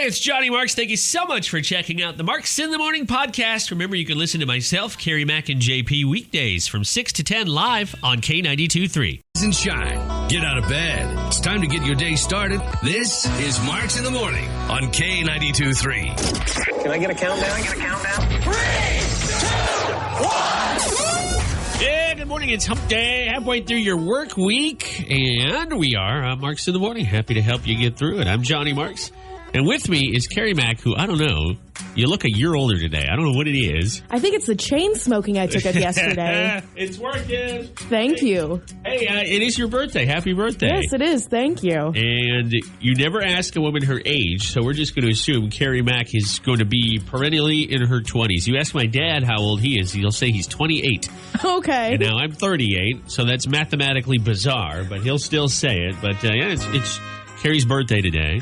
Hey, it's Johnny Marks. Thank you so much for checking out the Marks in the Morning podcast. Remember, you can listen to myself, Kerri, Mac, and JP weekdays from 6 to 10 live on K92.3. And shine. Get out of bed. It's time to get your day started. This is Marks in the Morning on K92.3. Can I get a countdown? 3, 2, 1. Yeah, good morning. It's Hump Day, halfway through your work week, and we are Marks in the Morning. Happy to help you get through it. I'm Johnny Marks. And with me is Kerri Mac, who, I don't know, you look a year older today. I don't know what it is. I think it's the chain smoking I took up yesterday. It's working. Thank you. Hey, it is your birthday. Happy birthday. Yes, it is. Thank you. And you never ask a woman her age, so we're just going to assume Kerri Mac is going to be perennially in her 20s. You ask my dad how old he is, he'll say he's 28. Okay. And now I'm 38, so that's mathematically bizarre, but he'll still say it. But yeah, it's Kerri's birthday today.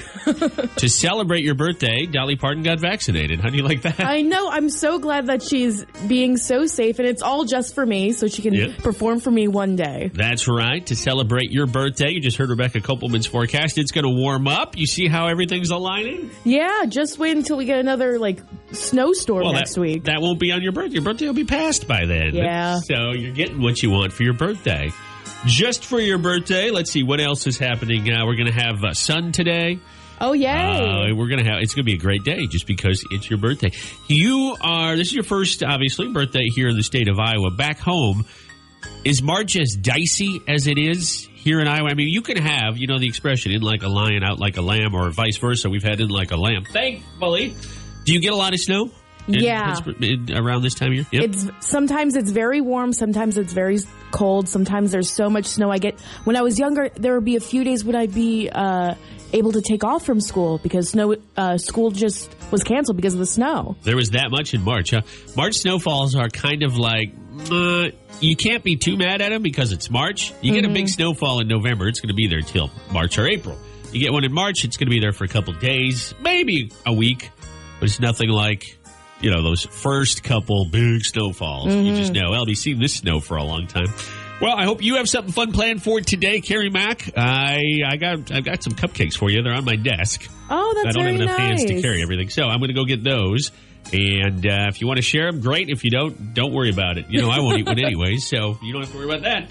To celebrate your birthday, Dolly Parton got vaccinated. How do you like that? I know. I'm so glad that she's being so safe, and it's all just for me, so she can perform for me one day. That's right. To celebrate your birthday, you just heard Rebecca Kopelman's forecast. It's going to warm up. You see how everything's aligning? Yeah, just wait until we get another, snowstorm next week. That won't be on your birthday. Your birthday will be past by then. Yeah. So you're getting what you want for your birthday. Just for your birthday, let's see what else is happening. We're going to have sun today. Oh, yay. It's going to be a great day just because it's your birthday. This is your first, obviously, birthday here in the state of Iowa. Back home, is March as dicey as it is here in Iowa? I mean, you can have, the expression, in like a lion, out like a lamb, or vice versa. We've had in like a lamb. Thankfully. Do you get a lot of snow? Around this time of year? Yep. Sometimes it's very warm. Sometimes it's very cold. Sometimes there's so much snow. When I was younger, there would be a few days when I'd be able to take off from school because school just was canceled because of the snow. There was that much in March, huh? March snowfalls are kind of like, you can't be too mad at them because it's March. You get a big snowfall in November, it's going to be there till March or April. You get one in March, it's going to be there for a couple days, maybe a week, but it's nothing like those first couple big snowfalls. You just know, we've seen this snow for a long time. Well, I hope you have something fun planned for today, Kerri Mac. I've got some cupcakes for you. They're on my desk. Oh, that's very nice. I don't have enough hands to carry everything, so I'm going to go get those. And if you want to share them, great. If you don't worry about it. I won't eat one anyway, so you don't have to worry about that.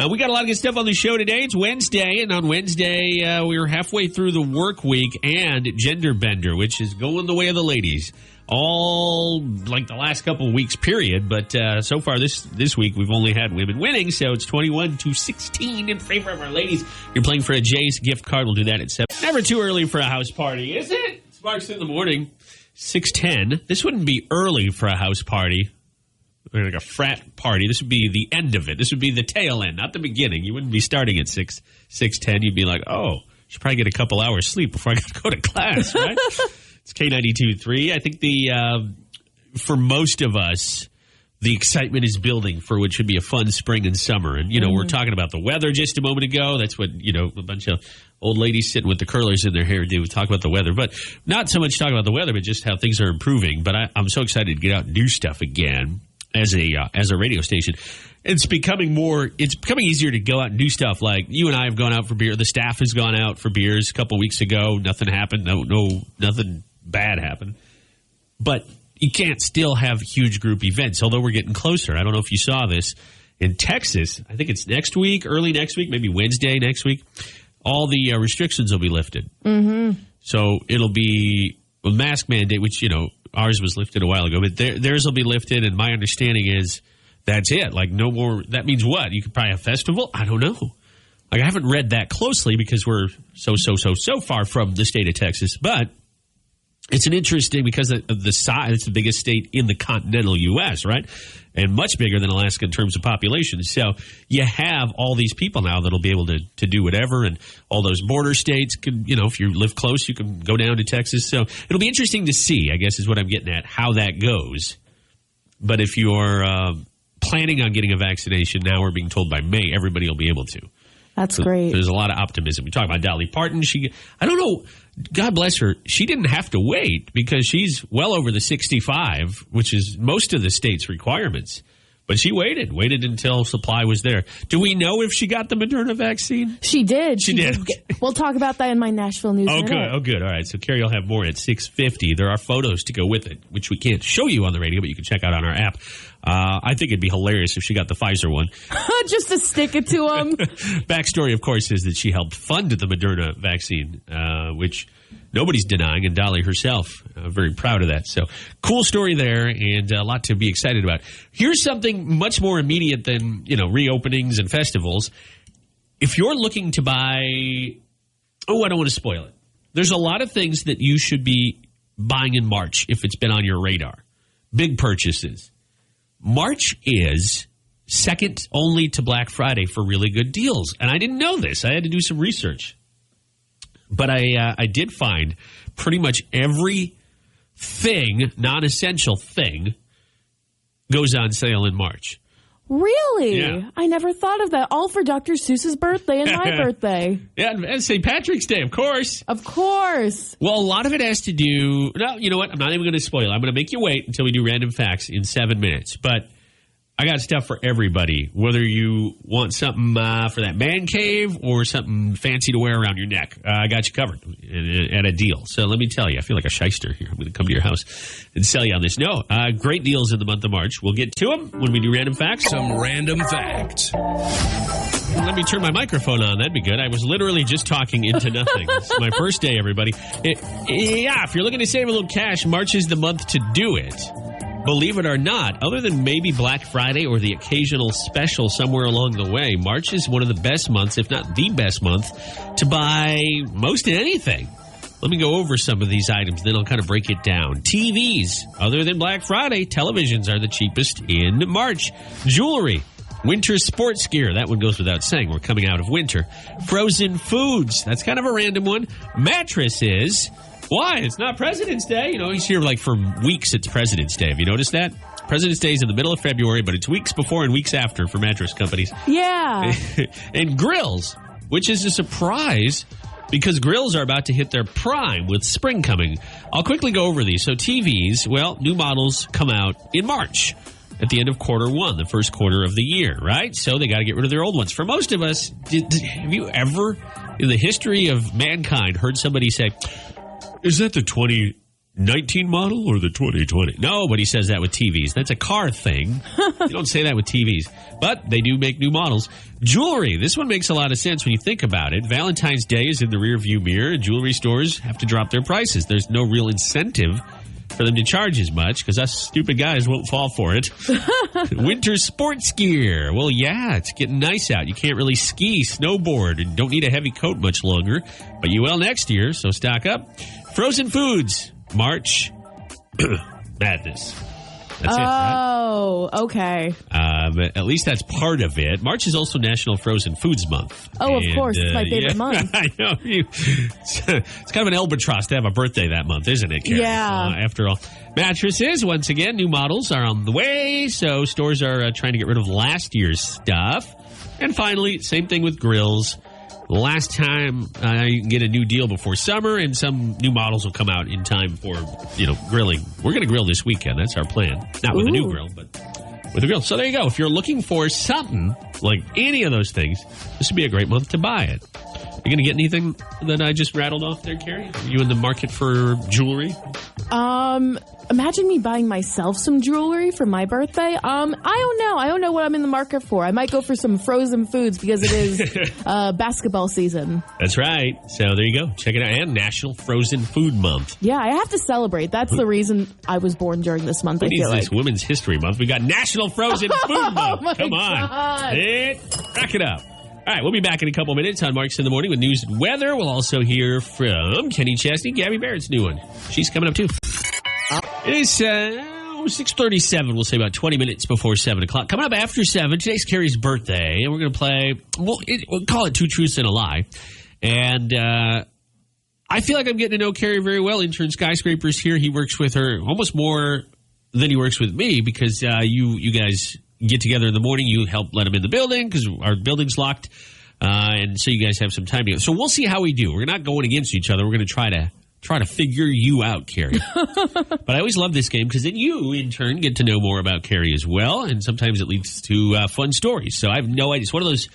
We got a lot of good stuff on the show today. It's Wednesday, and on Wednesday, we're halfway through the work week and Gender Bender, which is going the way of the ladies. All like the last couple of weeks, period. But so far this week, we've only had women winning, so it's 21-16 in favor of our ladies. You're playing for a Jay's gift card. We'll do that at 7. Never too early for a house party, is it? It's Marks in the Morning, 6:10. This wouldn't be early for a house party. Like a frat party. This would be the end of it. This would be the tail end, not the beginning. You wouldn't be starting at 6:10. You'd be like, oh, should probably get a couple hours sleep before I got to go to class, right? It's K92.3. I think for most of us, the excitement is building for what should be a fun spring and summer. And, we're talking about the weather just a moment ago. That's what, a bunch of old ladies sitting with the curlers in their hair do, talk about the weather. But not so much talk about the weather, but just how things are improving. But I'm so excited to get out and do stuff again. As a radio station, it's becoming easier to go out and do stuff. Like you and I have gone out for beer. The staff has gone out for beers a couple weeks ago. Nothing happened. Nothing bad happened. But you can't still have huge group events, although we're getting closer. I don't know if you saw this in Texas. I think it's next week, early next week, maybe Wednesday next week. All the restrictions will be lifted. Mm-hmm. So it'll be a mask mandate, which, ours was lifted a while ago, but theirs will be lifted, and my understanding is that's it. Like, no more. That means what? You could probably have a festival? I don't know. Like, I haven't read that closely because we're so far from the state of Texas, but it's an interesting because of the size. It's the biggest state in the continental U.S., right? And much bigger than Alaska in terms of population. So you have all these people now that'll be able to do whatever, and all those border states can, if you live close, you can go down to Texas. So it'll be interesting to see, I guess is what I'm getting at, how that goes. But if you're planning on getting a vaccination now, we're being told by May, everybody will be able to. That's great. There's a lot of optimism. We talk about Dolly Parton. I don't know, God bless her, she didn't have to wait because she's well over the 65, which is most of the state's requirements. But she waited until supply was there. Do we know if she got the Moderna vaccine? She did. She did. We'll talk about that in my Nashville News Minute. Good. Oh, good. All right. So Kerri will have more at 6:50. There are photos to go with it, which we can't show you on the radio, but you can check out on our app. I think it'd be hilarious if she got the Pfizer one. Just to stick it to them. Backstory, of course, is that she helped fund the Moderna vaccine, which nobody's denying, and Dolly herself, very proud of that. So cool story there, and a lot to be excited about. Here's something much more immediate than, reopenings and festivals. If you're looking to buy, I don't want to spoil it. There's a lot of things that you should be buying in March if it's been on your radar. Big purchases. March is second only to Black Friday for really good deals. And I didn't know this. I had to do some research. But I did find pretty much every non-essential thing, goes on sale in March. Really? Yeah. I never thought of that. All for Dr. Seuss's birthday and my birthday. Yeah, and St. Patrick's Day, of course. Of course. Well, a lot of it has to do... No, you know what? I'm not even going to spoil it. I'm going to make you wait until we do random facts in 7 minutes. But I got stuff for everybody, whether you want something for that man cave or something fancy to wear around your neck. I got you covered at a deal. So let me tell you, I feel like a shyster here. I'm going to come to your house and sell you on this. No, great deals in the month of March. We'll get to them when we do random facts. Some random facts. Let me turn my microphone on. That'd be good. I was literally just talking into nothing. It's my first day, everybody. If you're looking to save a little cash, March is the month to do it. Believe it or not, other than maybe Black Friday or the occasional special somewhere along the way, March is one of the best months, if not the best month, to buy most anything. Let me go over some of these items, then I'll kind of break it down. TVs. Other than Black Friday, televisions are the cheapest in March. Jewelry. Winter sports gear. That one goes without saying. We're coming out of winter. Frozen foods. That's kind of a random one. Mattresses. Why? It's not President's Day. He's here for weeks. It's President's Day. Have you noticed that? President's Day is in the middle of February, but it's weeks before and weeks after for mattress companies. Yeah. And grills, which is a surprise because grills are about to hit their prime with spring coming. I'll quickly go over these. So TVs, new models come out in March at the end of quarter one, the first quarter of the year, right? So they got to get rid of their old ones. For most of us, have you ever, in the history of mankind, heard somebody say, is that the 2019 model or the 2020? Nobody says that with TVs. That's a car thing. You don't say that with TVs. But they do make new models. Jewelry. This one makes a lot of sense when you think about it. Valentine's Day is in the rearview mirror. Jewelry stores have to drop their prices. There's no real incentive for them to charge as much because us stupid guys won't fall for it. Winter sports gear. Well, yeah, it's getting nice out. You can't really ski, snowboard, and don't need a heavy coat much longer. But you will next year, so stock up. Frozen foods. March. Madness. That's it, right? Oh, okay. At least that's part of it. March is also National Frozen Foods Month. Oh, of course. It's my favorite month. I know. It's kind of an albatross to have a birthday that month, isn't it, Kerri? Yeah. After all. Mattresses, once again, new models are on the way. So stores are trying to get rid of last year's stuff. And finally, same thing with grills. Last time you can get a new deal before summer, and some new models will come out in time for, grilling. We're going to grill this weekend. That's our plan. Not with a new grill, but with a grill. So there you go. If you're looking for something like any of those things, this would be a great month to buy it. You going to get anything that I just rattled off there, Kerri? Are you in the market for jewelry? Imagine me buying myself some jewelry for my birthday. I don't know. I don't know what I'm in the market for. I might go for some frozen foods because it is basketball season. That's right. So there you go. Check it out. And National Frozen Food Month. Yeah, I have to celebrate. That's the reason I was born during this month. What is this Women's History Month? We got National Frozen Food Month. Come on. Rack it up. All right, we'll be back in a couple minutes on Marks in the Morning with news and weather. We'll also hear from Kenny Chesney, Gabby Barrett's new one. She's coming up, too. It is 6:37. We'll say about 20 minutes before 7 o'clock. Coming up after 7, today's Kerri's birthday, and we're going to play, we'll call it Two Truths and a Lie. And I feel like I'm getting to know Kerri very well. Intern Skyscraper's here. He works with her almost more than he works with me because you guys get together in the morning. You help let him in the building because our building's locked. And so you guys have some time together. So we'll see how we do. We're not going against each other. We're going to try to try to figure you out, Kerri. But I always love this game because then you, in turn, get to know more about Kerri as well, and sometimes it leads to fun stories. So I have no idea. It's one of those,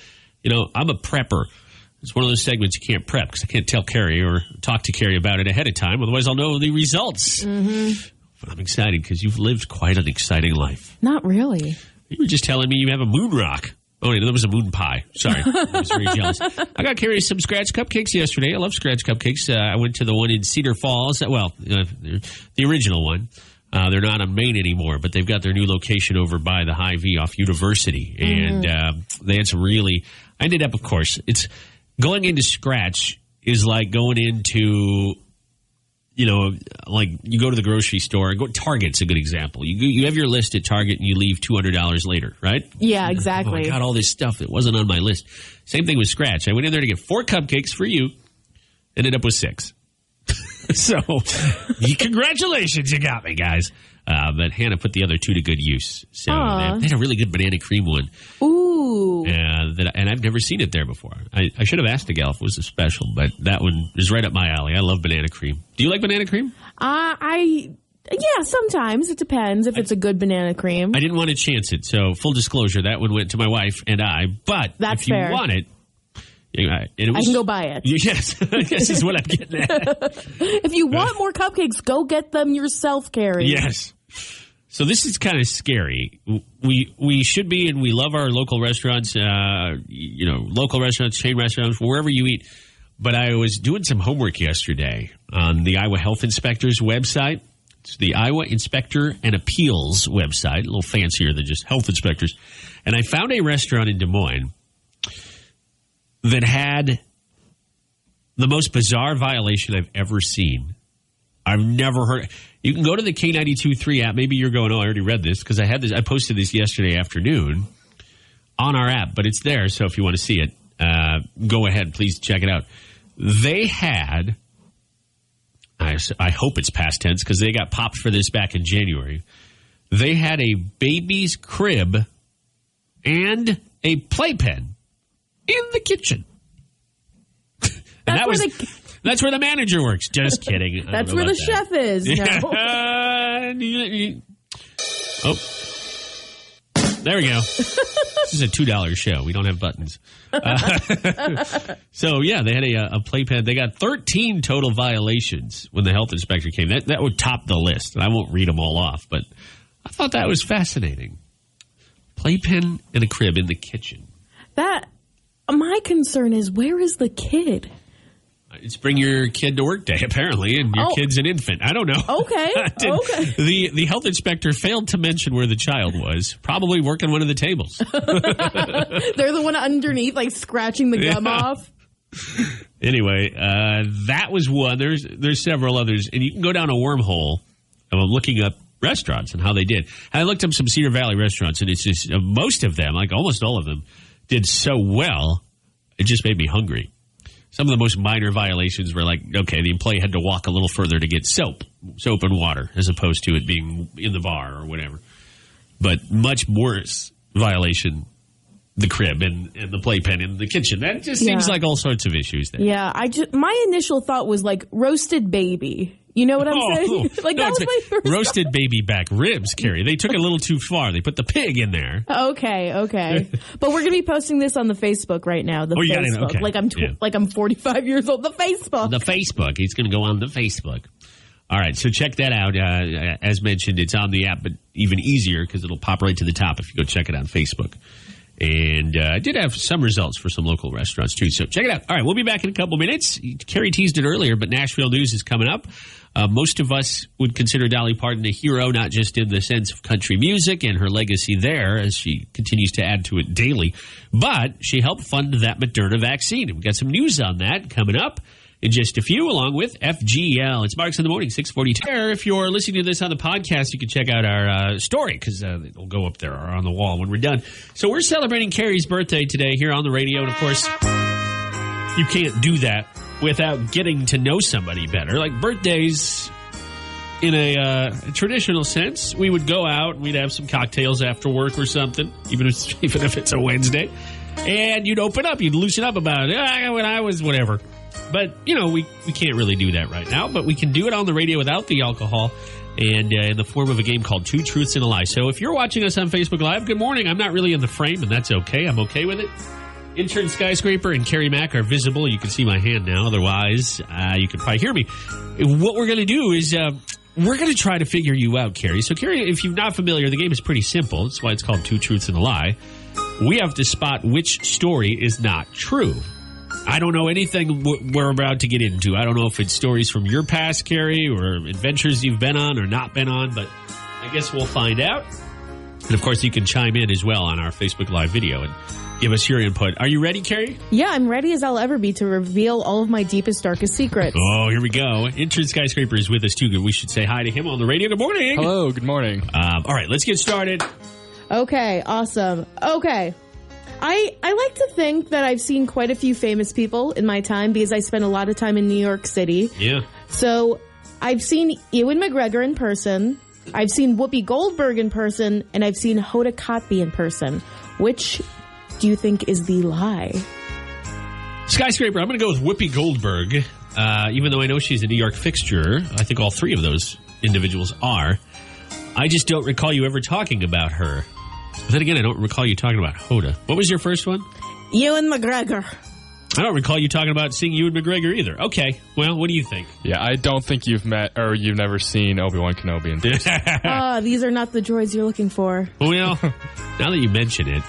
I'm a prepper. It's one of those segments you can't prep because I can't tell Kerri or talk to Kerri about it ahead of time. Otherwise, I'll know the results. Mm-hmm. But I'm excited because you've lived quite an exciting life. Not really. You were just telling me you have a moon rock. Oh, yeah, that was a moon pie. Sorry. I was very jealous. I got Kerri some scratch cupcakes yesterday. I love scratch cupcakes. I went to the one in Cedar Falls. Well, the original one. They're not on Main anymore, but they've got their new location over by the Hy-Vee off University. And they had some really... I ended up, of course, it's... Going into scratch is like going into, like you go to the grocery store. Target's a good example. You have your list at Target and you leave $200 later, right? Yeah, exactly. I got all this stuff that wasn't on my list. Same thing with scratch. I went in there to get 4 cupcakes for you, ended up with 6. So, congratulations, you got me, guys. But Hannah put the other 2 to good use. So they had a really good banana cream one. Ooh. And I've never seen it there before. I should have asked the gal if it was a special, but that one is right up my alley. I love banana cream. Do you like banana cream? Yeah, sometimes. It depends if it's a good banana cream. I didn't want to chance it, so full disclosure, that one went to my wife and I. But if you want it, I can go buy it. Yes, I guess is what I'm getting at. If you want more cupcakes, go get them yourself, Kerri. Yes. So this is kind of scary. We should be, and we love our local restaurants, local restaurants, chain restaurants, wherever you eat. But I was doing some homework yesterday on the Iowa Health Inspector's website. It's the Iowa Inspector and Appeals website, a little fancier than just health inspectors. And I found a restaurant in Des Moines that had the most bizarre violation I've ever seen. I've never heard. You can go to the K92.3 app. Maybe you're going, I already read this because I had this. I posted this yesterday afternoon on our app, but it's there. So if you want to see it, go ahead. Please check it out. They had, I hope it's past tense because they got popped for this back in January. They had a baby's crib and a playpen in the kitchen. And that's where the manager works. Just kidding. That's where the chef is. No. Oh, there we go. This is a $2 show. We don't have buttons. So, yeah, they had a playpen. They got 13 total violations when the health inspector came. That would top the list. And I won't read them all off, but I thought that was fascinating. Playpen and a crib in the kitchen. My concern is, where is the kid? It's bring your kid to work day, apparently, and your kid's an infant. I don't know. Okay. Okay. The health inspector failed to mention where the child was. Probably working one of the tables. They're the one underneath, like scratching the gum off. Anyway, that was one. There's several others, and you can go down a wormhole of looking up restaurants and how they did. I looked up some Cedar Valley restaurants, and it's just most of them, like almost all of them, did so well, it just made me hungry. Some of the most minor violations were like, okay, the employee had to walk a little further to get soap and water, as opposed to it being in the bar or whatever. But much worse violation, the crib and the playpen in the kitchen. That just seems like all sorts of issues there. Yeah, my initial thought was like roasted baby. You know what I'm saying? Like that was my first roasted baby back ribs, Kerri. They took it a little too far. They put the pig in there. Okay. But we're going to be posting this on the Facebook right now. The Facebook. Okay. Like I'm 45 years old. The Facebook. The Facebook. It's going to go on the Facebook. All right, so check that out. As mentioned, it's on the app, but even easier because it'll pop right to the top if you go check it on Facebook. And I did have some results for some local restaurants, too. So check it out. All right, we'll be back in a couple minutes. Kerri teased it earlier, but Nashville news is coming up. Most of us would consider Dolly Parton a hero, not just in the sense of country music and her legacy there, as she continues to add to it daily, but she helped fund that Moderna vaccine. And we've got some news on that coming up in just a few, along with FGL. It's Marks in the Morning, 6:42. If you're listening to this on the podcast, you can check out our story, because it'll go up there or on the wall when we're done. So we're celebrating Kerri's birthday today here on the radio, and of course, you can't do that without getting to know somebody better. Like birthdays, in a traditional sense, we would go out and we'd have some cocktails after work or something, even if it's a Wednesday, and you'd open up, you'd loosen up about it. When I was whatever. But, we can't really do that right now. But we can do it on the radio without the alcohol and in the form of a game called Two Truths and a Lie. So if you're watching us on Facebook Live, good morning. I'm not really in the frame, and that's okay. I'm okay with it. Intern Skyscraper and Kerri Mack are visible. You can see my hand now. Otherwise, you can probably hear me. What we're going to do is we're going to try to figure you out, Kerri. So, Kerri, if you're not familiar, the game is pretty simple. That's why it's called Two Truths and a Lie. We have to spot which story is not true. I don't know anything we're about to get into. I don't know if it's stories from your past, Kerri, or adventures you've been on or not been on, but I guess we'll find out. And, of course, you can chime in as well on our Facebook Live video and give us your input. Are you ready, Kerri? Yeah, I'm ready as I'll ever be to reveal all of my deepest, darkest secrets. Oh, here we go. Intern Skyscraper is with us, too. We should say hi to him on the radio. Good morning. Hello, good morning. All right, let's get started. Okay, awesome. Okay. I like to think that I've seen quite a few famous people in my time because I spent a lot of time in New York City. Yeah. So I've seen Ewan McGregor in person, I've seen Whoopi Goldberg in person, and I've seen Hoda Kotb in person. Which do you think is the lie? Skyscraper, I'm going to go with Whoopi Goldberg. Even though I know she's a New York fixture, I think all three of those individuals are. I just don't recall you ever talking about her. But then again, I don't recall you talking about Hoda. What was your first one? Ewan McGregor. I don't recall you talking about seeing Ewan McGregor either. Okay, well, what do you think? Yeah, I don't think you've met or you've never seen Obi-Wan Kenobi in person. These are not the droids you're looking for. Well, now that you mention it,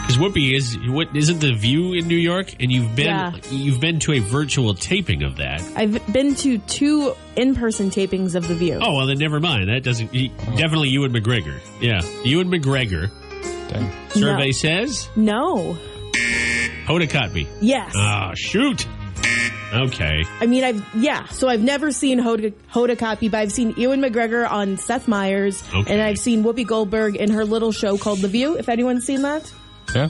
because Whoopi isn't the View in New York, and you've been to a virtual taping of that. I've been to 2 in-person tapings of The View. Oh, well, then never mind. That doesn't definitely Ewan McGregor. Yeah, Ewan McGregor. Dang. Survey says no. Hoda Kotb. Yes. Ah, shoot. Okay. I mean, so I've never seen Hoda Kotb, but I've seen Ewan McGregor on Seth Meyers, and I've seen Whoopi Goldberg in her little show called The View, if anyone's seen that. Yeah.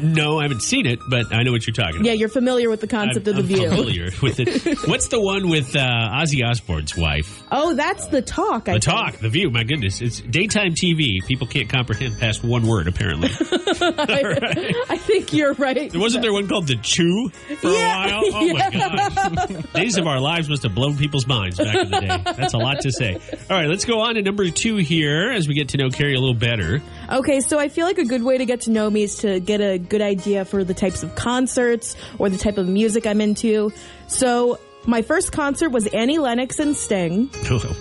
No, I haven't seen it, but I know what you're talking about. Yeah, you're familiar with the concept of The View. I'm familiar with it. What's the one with Ozzy Osbourne's wife? Oh, that's The Talk, I think. The Talk, The View, my goodness. It's daytime TV. People can't comprehend past one word, apparently. I think you're right. Wasn't there one called The Chew for a while? Oh, my gosh. Days of Our Lives must have blown people's minds back in the day. That's a lot to say. All right, let's go on to number 2 here as we get to know Kerri a little better. Okay, so I feel like a good way to get to know me is to get a good idea for the types of concerts or the type of music I'm into. So my first concert was Annie Lennox and Sting.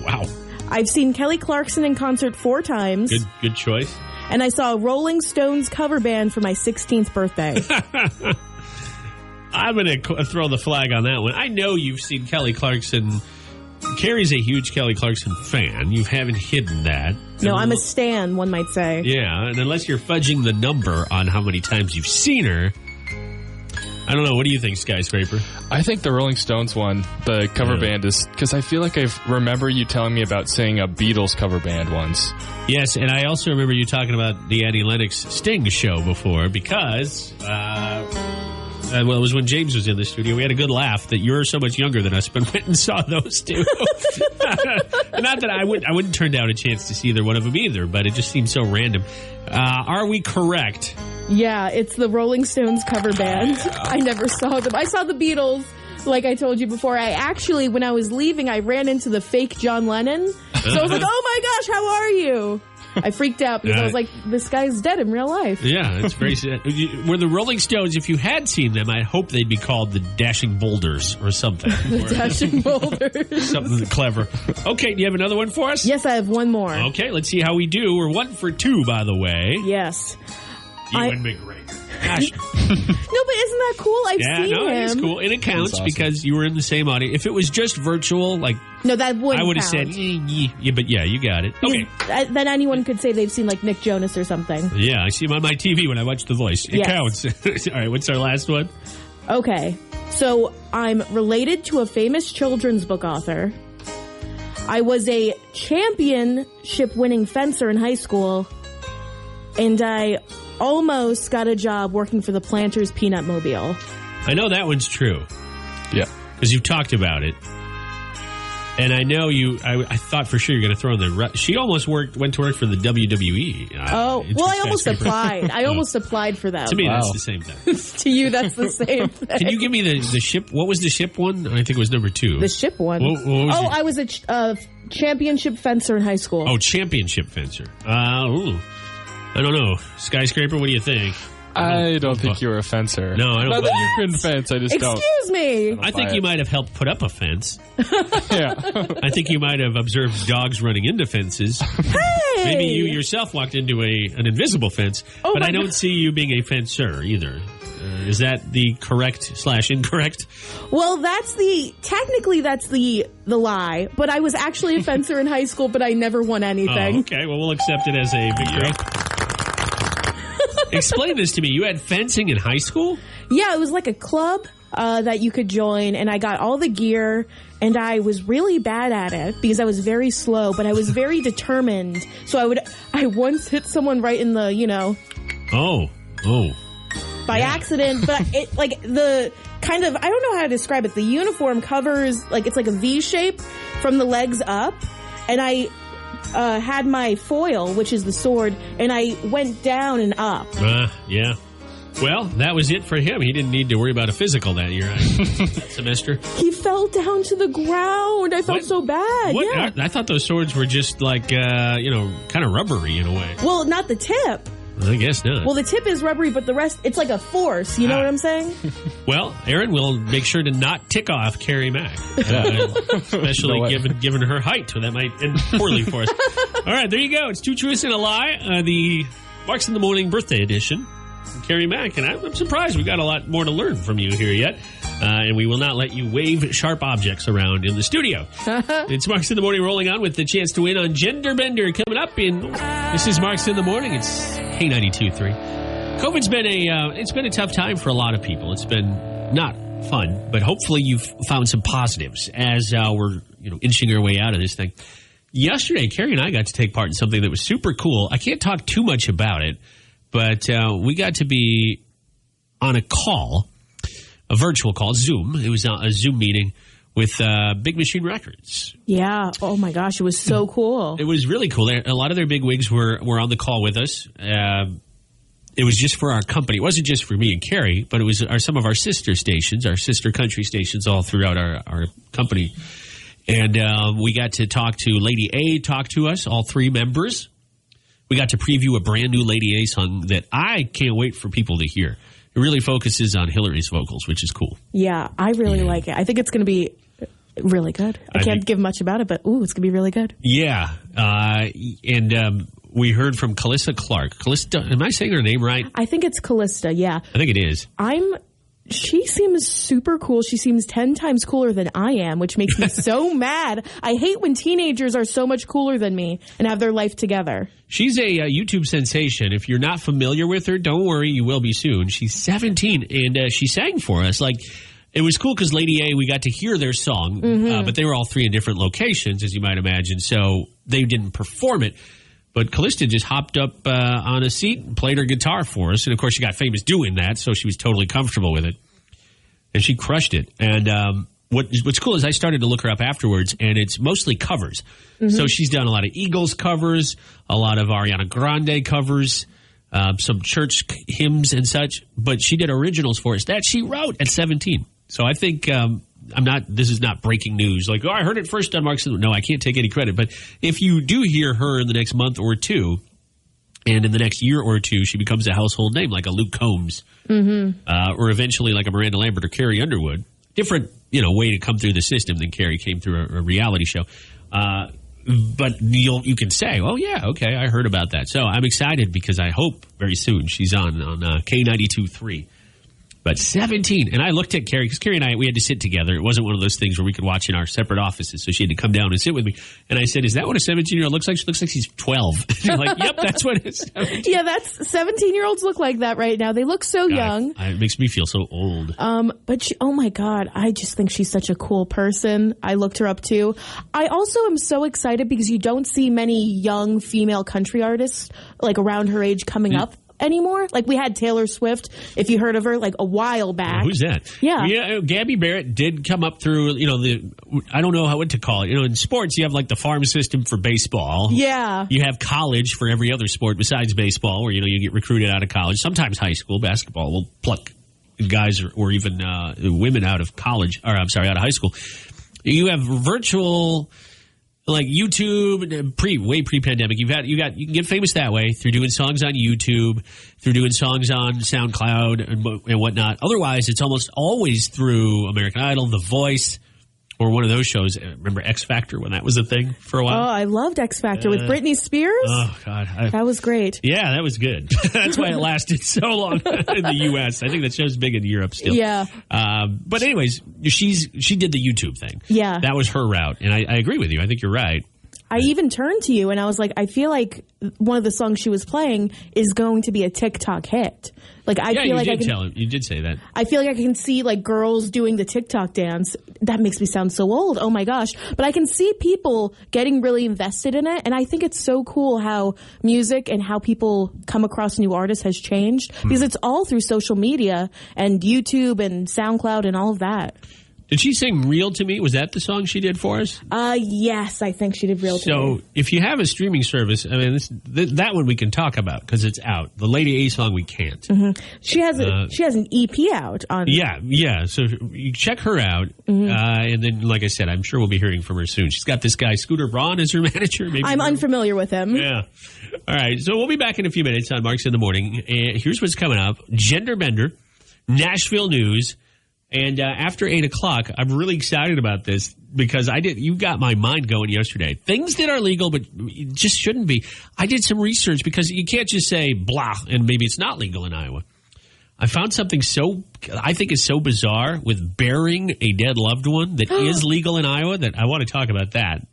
Wow. I've seen Kelly Clarkson in concert 4 times. Good choice. And I saw a Rolling Stones cover band for my 16th birthday. I'm going to throw the flag on that one. I know you've seen Kelly Clarkson. Kerri's a huge Kelly Clarkson fan. You haven't hidden that. No, I'm a stan, one might say. Yeah, and unless you're fudging the number on how many times you've seen her, I don't know. What do you think, Skyscraper? I think the Rolling Stones one, the cover band, is because I feel like I remember you telling me about seeing a Beatles cover band once. Yes, and I also remember you talking about the Annie Lennox Sting show before because... it was when James was in the studio. We had a good laugh that you're so much younger than us, but went and saw those two. Not that I wouldn't turn down a chance to see either one of them either, but it just seemed so random. Are we correct? Yeah, it's the Rolling Stones cover band. I never saw them. I saw the Beatles, like I told you before. I actually, when I was leaving, I ran into the fake John Lennon. So I was like, oh my gosh, how are you? I freaked out because I was like, this guy's dead in real life. Yeah, it's very sad. Were the Rolling Stones, if you had seen them, I hope they'd be called the Dashing Boulders or something. The Dashing Boulders. Something clever. Okay, do you have another one for us? Yes, I have one more. Okay, let's see how we do. We're 1 for 2, by the way. Yes. Ewan McGregor. Gosh. No, but isn't that cool? I've seen him. It is cool. And it counts awesome. Because you were in the same audience. If it was just virtual, like... No, that wouldn't I would have count. said, yeah, but yeah, you got it. Okay. Then anyone could say they've seen, like, Nick Jonas or something. Yeah, I see him on my TV when I watch The Voice. It counts. All right, what's our last one? Okay. So, I'm related to a famous children's book author. I was a championship-winning fencer in high school. And I almost got a job working for the Planters Peanut Mobile. I know that one's true. Yeah. Because you've talked about it. And I know you. I thought for sure you're going to throw in the. She almost went to work for the WWE. I almost applied. I almost applied for that. To me, that's the same thing. To you, that's the same thing. Can you give me the ship? What was the ship one? I think it was number 2. The ship one. I was a championship fencer in high school. Oh, championship fencer. I don't know. Skyscraper. What do you think? I don't think you were a fencer. No, I don't. Not that you couldn't fence. I just don't. Excuse me. I think you might have helped put up a fence. Yeah. I think you might have observed dogs running into fences. Hey! Maybe you yourself walked into an invisible fence. But I don't see you being a fencer either. Is that the correct/incorrect? Well, technically that's the lie. But I was actually a fencer in high school, but I never won anything. Oh, okay, well, we'll accept it as a victory. Explain this to me. You had fencing in high school? Yeah, it was like a club that you could join, and I got all the gear, and I was really bad at it because I was very slow, but I was very determined. So I once hit someone right in the, by accident, but it, like, the kind of, I don't know how to describe it. The uniform covers, like, it's like a V shape from the legs up, and I had my foil, which is the sword, and I went down and up. Yeah. Well, that was it for him. He didn't need to worry about a physical that year, that semester. He fell down to the ground. I felt so bad. What? Yeah. I thought those swords were just like, kind of rubbery in a way. Well, not the tip. I guess not. Well, the tip is rubbery, but the rest, it's like a force. You know what I'm saying? Well, Aaron will make sure to not tick off Kerri Mack, especially given her height. So that might end poorly for us. All right, there you go. It's 2 Truths and a Lie, the Marks in the Morning birthday edition. Kerri Mack, and I'm surprised we've got a lot more to learn from you here yet. And we will not let you wave sharp objects around in the studio. It's Marks in the Morning rolling on with the chance to win on Gender Bender coming up. This is Marks in the Morning. It's K92.3. COVID's been it's been a tough time for a lot of people. It's been not fun, but hopefully you've found some positives as we're inching our way out of this thing. Yesterday, Kerri and I got to take part in something that was super cool. I can't talk too much about it, but we got to be on a call, a virtual call, Zoom. It was a Zoom meeting with Big Machine Records. Yeah. Oh, my gosh. It was so cool. It was really cool. A lot of their big wigs were on the call with us. It was just for our company. It wasn't just for me and Kerri, but it was some of our sister stations, our sister country stations all throughout our company. And we got to talk to Lady A, talk to us, all 3 members. We got to preview a brand new Lady A song that I can't wait for people to hear. It really focuses on Hillary's vocals, which is cool. Yeah, I really like it. I think it's going to be really good. I can't give much about it, but it's going to be really good. Yeah. And we heard from Callista Clark. Callista, am I saying her name right? I think it's Callista, yeah. I think it is. She seems super cool. She seems 10 times cooler than I am, which makes me so mad. I hate when teenagers are so much cooler than me and have their life together. She's a YouTube sensation. If you're not familiar with her, don't worry, you will be soon. She's 17, and she sang for us. It was cool because Lady A, we got to hear their song, but they were all 3 in different locations, as you might imagine, so they didn't perform it. But Callista just hopped up on a seat and played her guitar for us. And, of course, she got famous doing that, so she was totally comfortable with it. And she crushed it. And what's cool is I started to look her up afterwards, and it's mostly covers. So she's done a lot of Eagles covers, a lot of Ariana Grande covers, some church hymns and such. But she did originals for us that she wrote at 17. So I think this is not breaking news. Like, I heard it first on Mark's. No, I can't take any credit. But if you do hear her in the next month or two, and in the next year or two, she becomes a household name, like a Luke Combs, or eventually like a Miranda Lambert or Carrie Underwood. Different, way to come through the system than Kerri came through a reality show. But you can say, oh, yeah, okay, I heard about that. So I'm excited because I hope very soon she's on K92.3. But 17, and I looked at Kerri, because Kerri and I, we had to sit together. It wasn't one of those things where we could watch in our separate offices, so she had to come down and sit with me. And I said, is that what a 17-year-old looks like? She looks like she's 12. She's like, yep, that's what it's. Yeah, 17-year-olds look like that right now. They look so young. It makes me feel so old. But oh my God, I just think she's such a cool person. I looked her up too. I also am so excited because you don't see many young female country artists like around her age coming up anymore. Like, we had Taylor Swift, if you heard of her, like a while back. Who's that? Yeah. Gabby Barrett did come up through, I don't know what to call it. In sports, you have like the farm system for baseball. Yeah. You have college for every other sport besides baseball, where, you get recruited out of college. Sometimes high school basketball will pluck guys or even women out of college, out of high school. You have virtual, like YouTube, way pre-pandemic. You can get famous that way through doing songs on YouTube, through doing songs on SoundCloud and whatnot. Otherwise, it's almost always through American Idol, The Voice, or one of those shows. Remember X Factor when that was a thing for a while? Oh, I loved X Factor with Britney Spears. Oh, God. That was great. Yeah, that was good. That's why it lasted so long in the U.S. I think that show's big in Europe still. Yeah. But anyways, she did the YouTube thing. Yeah. That was her route. And I agree with you. I think you're right. I even turned to you and I was like, I feel like one of the songs she was playing is going to be a TikTok hit. Like, I feel like you did say that. I feel like I can see like girls doing the TikTok dance. That makes me sound so old. Oh my gosh. But I can see people getting really invested in it. And I think it's so cool how music and how people come across new artists has changed because it's all through social media and YouTube and SoundCloud and all of that. Did she sing Real to Me? Was that the song she did for us? Yes, I think she did Real to Me. So if you have a streaming service, I mean, that one we can talk about because it's out. The Lady A song we can't. Mm-hmm. She has an EP out on. Yeah. So you check her out, and then, like I said, I'm sure we'll be hearing from her soon. She's got this guy Scooter Braun as her manager. Maybe I'm unfamiliar with him. Yeah. All right. So we'll be back in a few minutes on Marks in the Morning. And here's what's coming up: Gender Bender, Nashville news. And after 8 o'clock, I'm really excited about this because you got my mind going yesterday. Things that are legal but just shouldn't be. I did some research because you can't just say blah and maybe it's not legal in Iowa. I found something I think is so bizarre with burying a dead loved one that is legal in Iowa that I want to talk about that.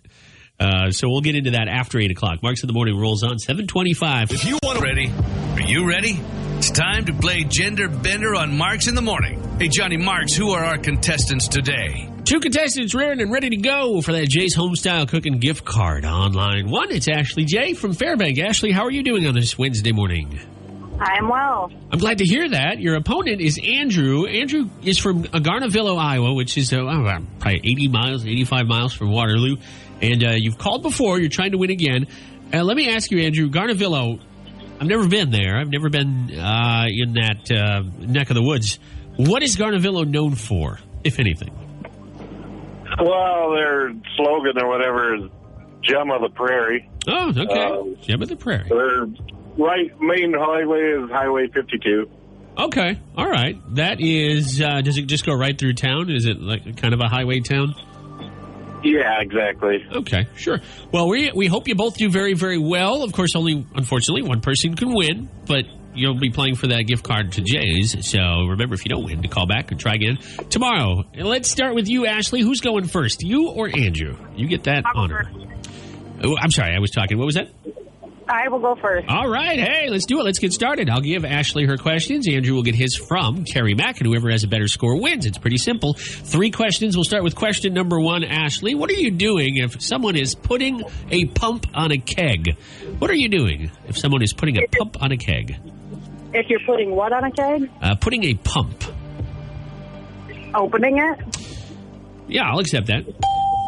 So we'll get into that after 8 o'clock. Marks in the Morning rolls on 7:25. If you want ready, are you ready? It's time to play Gender Bender on Marks in the Morning. Hey, Johnny Marks, who are our contestants today? 2 contestants rearing and ready to go for that Jay's Homestyle Cooking gift card on line 1. It's Ashley J. from Fairbank. Ashley, how are you doing on this Wednesday morning? I am well. I'm glad to hear that. Your opponent is Andrew. Andrew is from Garnavillo, Iowa, which is probably 85 miles from Waterloo. And you've called before. You're trying to win again. Let me ask you, Andrew, Garnavillo, I've never been there. I've never been in that neck of the woods. What is Garnavillo known for, if anything? Well, their slogan or whatever is Gem of the Prairie. Oh, okay. Gem of the Prairie. Their main highway is Highway 52. Okay. All right. That is, does it just go right through town? Is it like kind of a highway town? Yeah, exactly. Okay, sure. Well, we hope you both do very, very well. Of course, unfortunately, one person can win, but you'll be playing for that gift card to Jay's. So remember, if you don't win, to call back and try again tomorrow. And let's start with you, Ashley. Who's going first, you or Andrew? You get that honor. Oh, I'm sorry, I was talking. What was that? I will go first. All right. Hey, let's do it. Let's get started. I'll give Ashley her questions. Andrew will get his from Kerri Mack, and whoever has a better score wins. It's pretty simple. 3 questions. We'll start with question number 1. Ashley, what are you doing if someone is putting a pump on a keg? What are you doing if someone is putting a pump on a keg? If you're putting what on a keg? Putting a pump. Opening it? Yeah, I'll accept that.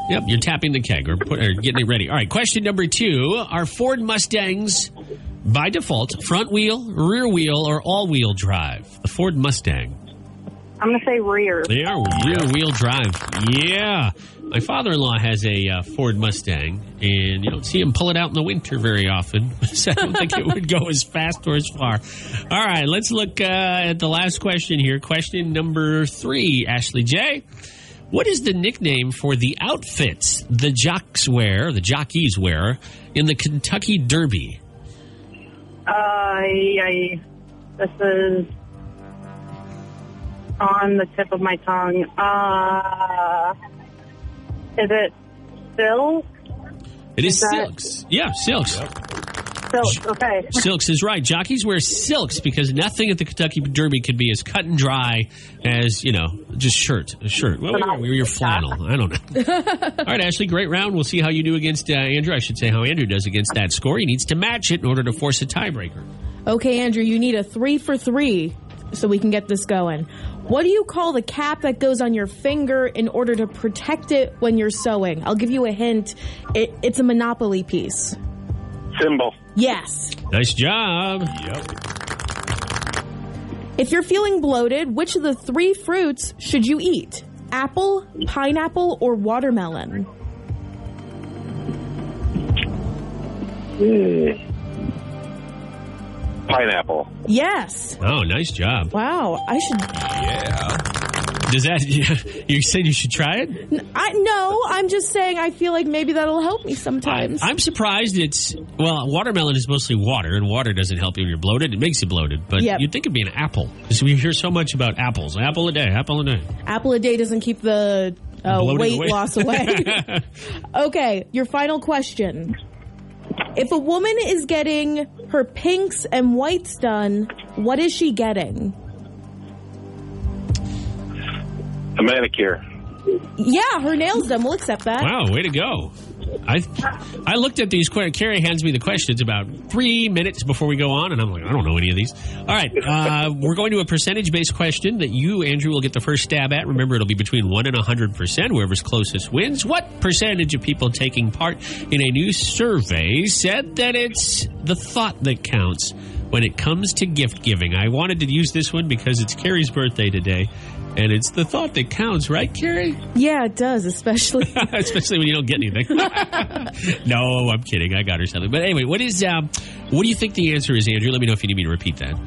Yep, you're tapping the keg or getting it ready. All right, question number 2. Are Ford Mustangs, by default, front wheel, rear wheel, or all-wheel drive? The Ford Mustang. I'm going to say rear. They are rear-wheel drive. Yeah. My father-in-law has a Ford Mustang, and you don't see him pull it out in the winter very often. So I don't think it would go as fast or as far. All right, let's look at the last question here. Question number 3, Ashley J. What is the nickname for the outfits the jockeys wear in the Kentucky Derby? This is on the tip of my tongue. Is it silk? It is silks. Yeah, silks. Silks, okay. Silks is right. Jockeys wear silks because nothing at the Kentucky Derby could be as cut and dry as, just a shirt. Well, we wear flannel. I don't know. All right, Ashley, great round. We'll see how you do against Andrew. I should say how Andrew does against that score. He needs to match it in order to force a tiebreaker. Okay, Andrew, you need a 3 for 3 so we can get this going. What do you call the cap that goes on your finger in order to protect it when you're sewing? I'll give you a hint. It's a Monopoly piece. Symbol. Yes. Nice job. Yep. If you're feeling bloated, which of the 3 fruits should you eat? Apple, pineapple, or watermelon? Pineapple. Yes. Oh, nice job. Wow. I should... Yeah. Does that, you said you should try it? No, I'm just saying I feel like maybe that'll help me sometimes. I'm surprised watermelon is mostly water, and water doesn't help you when you're bloated. It makes you bloated, but Yep. you'd think it'd be an apple. Because we hear so much about apples. Apple a day, apple a day. Apple a day doesn't keep the Bloating weight away. loss away. Okay, your final question. If a woman is getting her pinks and whites done, what is she getting? A manicure. Yeah, her nails done. We'll accept that. Wow, way to go. I looked at these. Kerri hands me the questions about 3 minutes before we go on, and I'm like, I don't know any of these. All right, we're going to a percentage-based question that you, Andrew, will get the first stab at. Remember, it'll be between 1 and 100%. Whoever's closest wins. What percentage of people taking part in a new survey said that it's the thought that counts when it comes to gift giving? I wanted to use this one because it's Kerri's birthday today. And it's the thought that counts, right, Kerri? Yeah, it does, especially. Especially when you don't get anything. No, I'm kidding. I got her something. But anyway, what do you think the answer is, Andrew? Let me know if you need me to repeat that.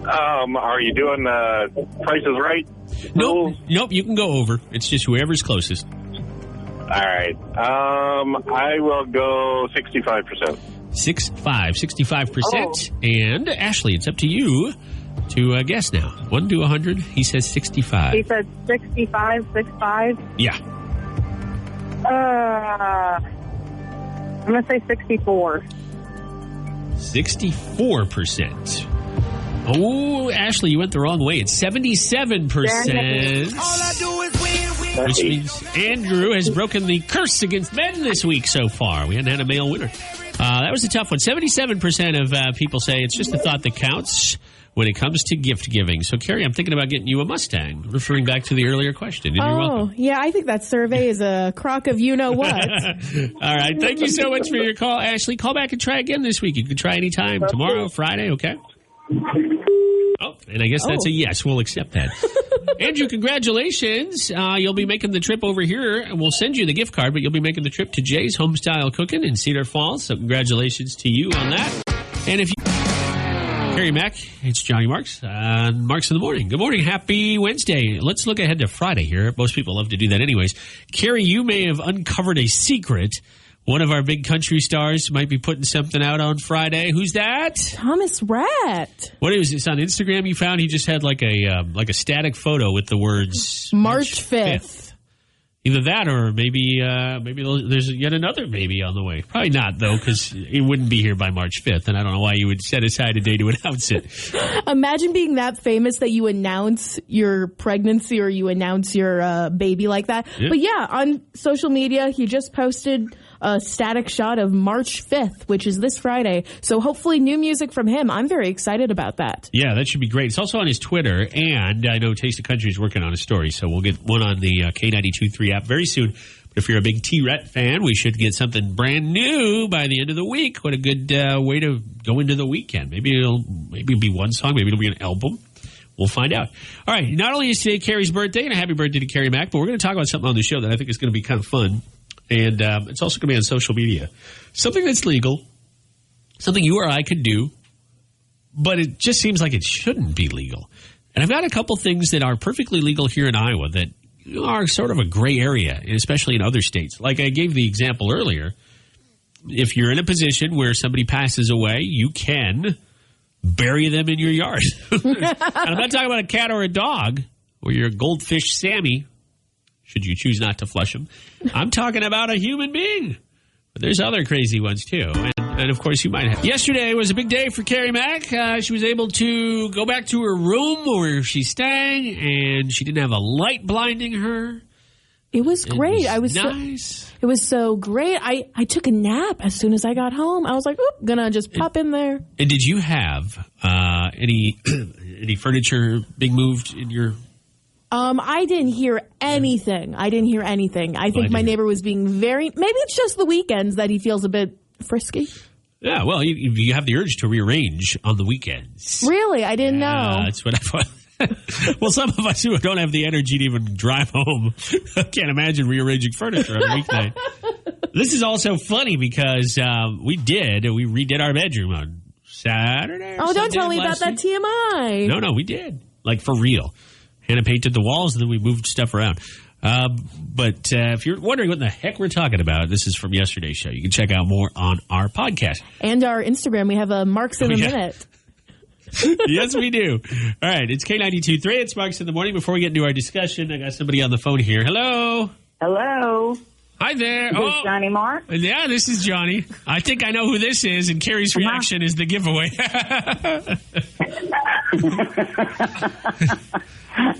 Are you doing Price is Right? Nope. You can go over. It's just whoever's closest. All right. I will go 65%. 65%. And Ashley, it's up to you to guess now. 1 to 100. He says 65. He said 65, 65. Yeah. I'm going to say 64. 64%. Oh, Ashley, you went the wrong way. It's 77%. Which means Andrew has broken the curse against men this week so far. We hadn't had a male winner. That was a tough one. 77% of people say it's just the thought that counts when it comes to gift giving. So, Kerri, I'm thinking about getting you a Mustang, referring back to the earlier question. And you're welcome. Yeah, I think that survey is a crock of you-know-what. All right. Thank you so much for your call, Ashley. Call back and try again this week. You can try anytime. Tomorrow, Friday, okay? Oh, and I guess that's a yes. We'll accept that. Andrew, congratulations. You'll be making the trip over here, and we'll send you the gift card, but you'll be making the trip to Jay's Homestyle Cooking in Cedar Falls. So congratulations to you on that. And if you... Kerri Mack, it's Johnny Marks on Marks in the Morning. Good morning. Happy Wednesday. Let's look ahead to Friday here. Most people love to do that anyways. Kerri, you may have uncovered a secret. One of our big country stars might be putting something out on Friday. Who's that? Thomas Rhett. What is this on Instagram? You found he just had like a static photo with the words March 5th. Either that or maybe there's yet another baby on the way. Probably not, though, because it wouldn't be here by March 5th, and I don't know why you would set aside a day to announce it. Imagine being that famous that you announce your pregnancy or you announce your baby like that. Yeah. But yeah, on social media, he just posted a static shot of March 5th, which is this Friday. So hopefully new music from him. I'm very excited about that. Yeah, that should be great. It's also on his Twitter, and I know Taste of Country is working on a story, so we'll get one on the K92.3 app very soon. But if you're a big T-Rhett fan, we should get something brand new by the end of the week. What a good way to go into the weekend. Maybe it'll be one song, maybe it'll be an album. We'll find out. All right, not only is today Kerri's birthday, and a happy birthday to Kerri Mack, but we're going to talk about something on the show that I think is going to be kind of fun. And it's also going to be on social media. Something that's legal, something you or I could do, but it just seems like it shouldn't be legal. And I've got a couple things that are perfectly legal here in Iowa that are sort of a gray area, especially in other states. Like I gave the example earlier, if you're in a position where somebody passes away, you can bury them in your yard. And I'm not talking about a cat or a dog or your goldfish Sammy, should you choose not to flush them. I'm talking about a human being. But there's other crazy ones, too. And of course, you might have. Yesterday was a big day for Kerri Mack. She was able to go back to her room where she's staying, and she didn't have a light blinding her. It was great. It was nice. It was so great. I took a nap as soon as I got home. I was like, oop, gonna just pop in there. And did you have any furniture being moved in your... I didn't hear anything. I think my neighbor was being maybe it's just the weekends that he feels a bit frisky. Yeah, well, you have the urge to rearrange on the weekends. Really? I didn't know. That's what I thought. Well, some of us who don't have the energy to even drive home can't imagine rearranging furniture on a weeknight. This is also funny because we redid our bedroom on Saturday. Oh, don't tell me about that TMI. No, we did. Like, for real. Hannah painted the walls, and then we moved stuff around. But if you're wondering what the heck we're talking about, this is from yesterday's show. You can check out more on our podcast. And our Instagram. We have a Marks in a Minute. Yes, we do. All right, it's K92.3. It's Marks in the Morning. Before we get into our discussion, I got somebody on the phone here. Hello. Hello. Hi there. Is this Johnny Mark? Yeah, this is Johnny. I think I know who this is, and Kerri's reaction is the giveaway.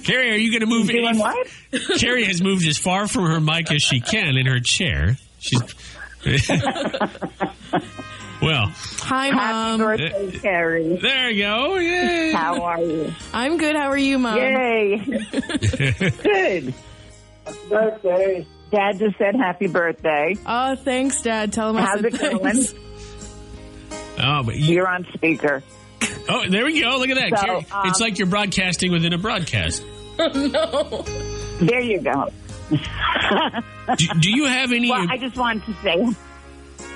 Kerri, are you going to move in? What? Kerri has moved as far from her mic as she can in her chair. She's... Well. Hi, Mom. Happy birthday, Kerri. There you go. Yay. How are you? I'm good. How are you, Mom? Yay. Good. Happy birthday. Dad just said happy birthday. Oh, thanks, Dad. Tell him I said thanks. Oh, but you're on speaker. Oh, there we go. Look at that. So, it's like you're broadcasting within a broadcast. Oh, no. There you go. do you have any... Well, I just wanted to say...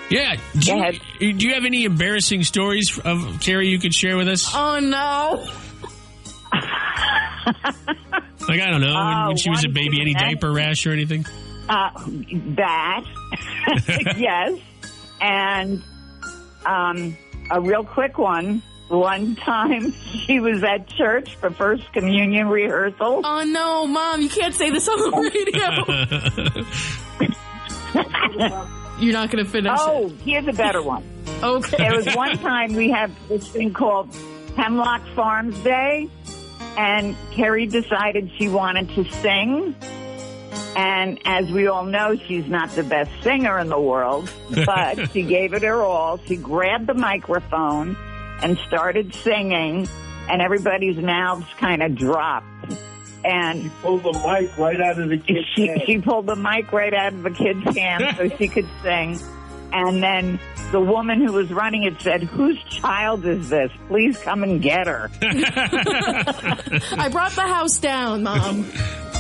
Yeah. Do you have any embarrassing stories of Kerri you could share with us? Oh, no. Like, I don't know, when she was a baby, any diaper rash or anything? That. Yes. And a real quick one. One time she was at church for First Communion rehearsal. Oh, no, Mom. You can't say this on the radio. You're not going to finish it. Oh, here's a better one. Okay. There was one time we had this thing called Hemlock Farms Day, and Kerri decided she wanted to sing. And as we all know, she's not the best singer in the world, but she gave it her all. She grabbed the microphone and started singing, and everybody's mouths kind of dropped. And she pulled the mic right out of the kid's hand. She pulled the mic right out of the kid's hand so she could sing. And then the woman who was running it said, "Whose child is this? Please come and get her." I brought the house down, Mom.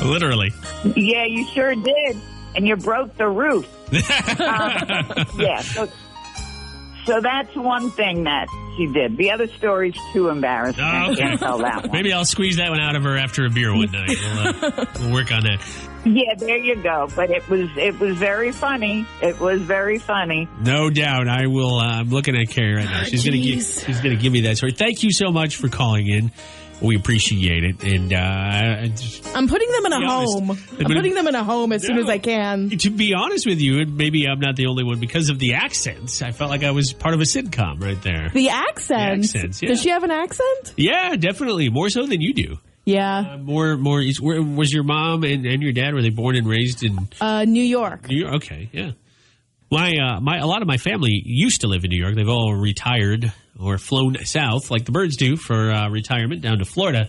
Literally. Yeah, you sure did. And you broke the roof. Yeah, so that's one thing that she did. The other story's too embarrassing. Oh, okay. I can't tell that one. Maybe I'll squeeze that one out of her after a beer one night. We'll work on that. Yeah, there you go. But it was very funny. It was very funny. No doubt. I will. I'm looking at Kerri right now. She's going to give me that story. Thank you so much for calling in. We appreciate it, and I'm putting them in a home. I'm putting them in a home as soon as I can. To be honest with you, and maybe I'm not the only one because of the accents. I felt like I was part of a sitcom right there. The accents. Yeah. Does she have an accent? Yeah, definitely more so than you do. Yeah, more. Was your mom and your dad, were they born and raised in New York? New York. Okay, yeah. A lot of my family used to live in New York. They've all retired or flown south, like the birds do, for retirement down to Florida.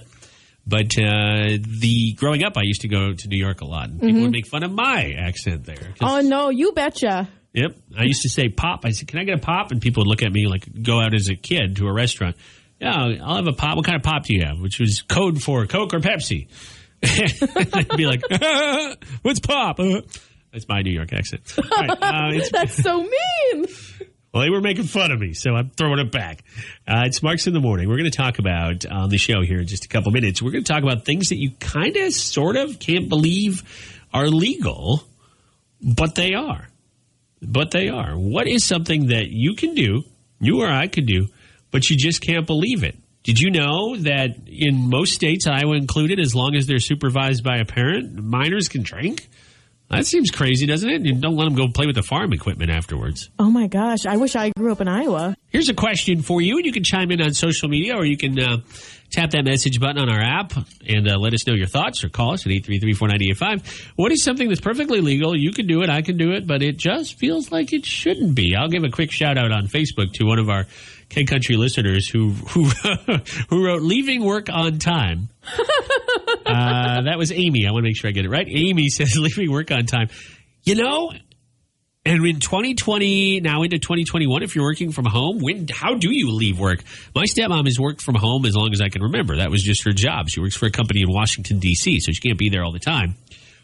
But growing up, I used to go to New York a lot, and people would make fun of my accent there. Oh no, you betcha. Yep, I used to say pop. I said, "Can I get a pop?" And people would look at me like, go out as a kid to a restaurant. Yeah, I'll have a pop. What kind of pop do you have? Which was code for Coke or Pepsi. They'd be like, "What's pop?" That's my New York accent. Right, that's so mean. Well, they were making fun of me, so I'm throwing it back. It's Marks in the Morning. We're going to talk about on the show here in just a couple minutes. We're going to talk about things that you kind of, sort of can't believe are legal, but they are. But they are. What is something that you can do, you or I could do, but you just can't believe it? Did you know that in most states, Iowa included, as long as they're supervised by a parent, minors can drink? That seems crazy, doesn't it? You don't let them go play with the farm equipment afterwards. Oh, my gosh. I wish I grew up in Iowa. Here's a question for you, and you can chime in on social media, or you can tap that message button on our app and let us know your thoughts, or call us at 833-4985. What is something that's perfectly legal? You can do it, I can do it, but it just feels like it shouldn't be. I'll give a quick shout-out on Facebook to one of our K-Country listeners who wrote, leaving work on time. That was Amy. I want to make sure I get it right. Amy says, leaving work on time. You know, and in 2020, now into 2021, if you're working from home, how do you leave work? My stepmom has worked from home as long as I can remember. That was just her job. She works for a company in Washington, D.C., so she can't be there all the time.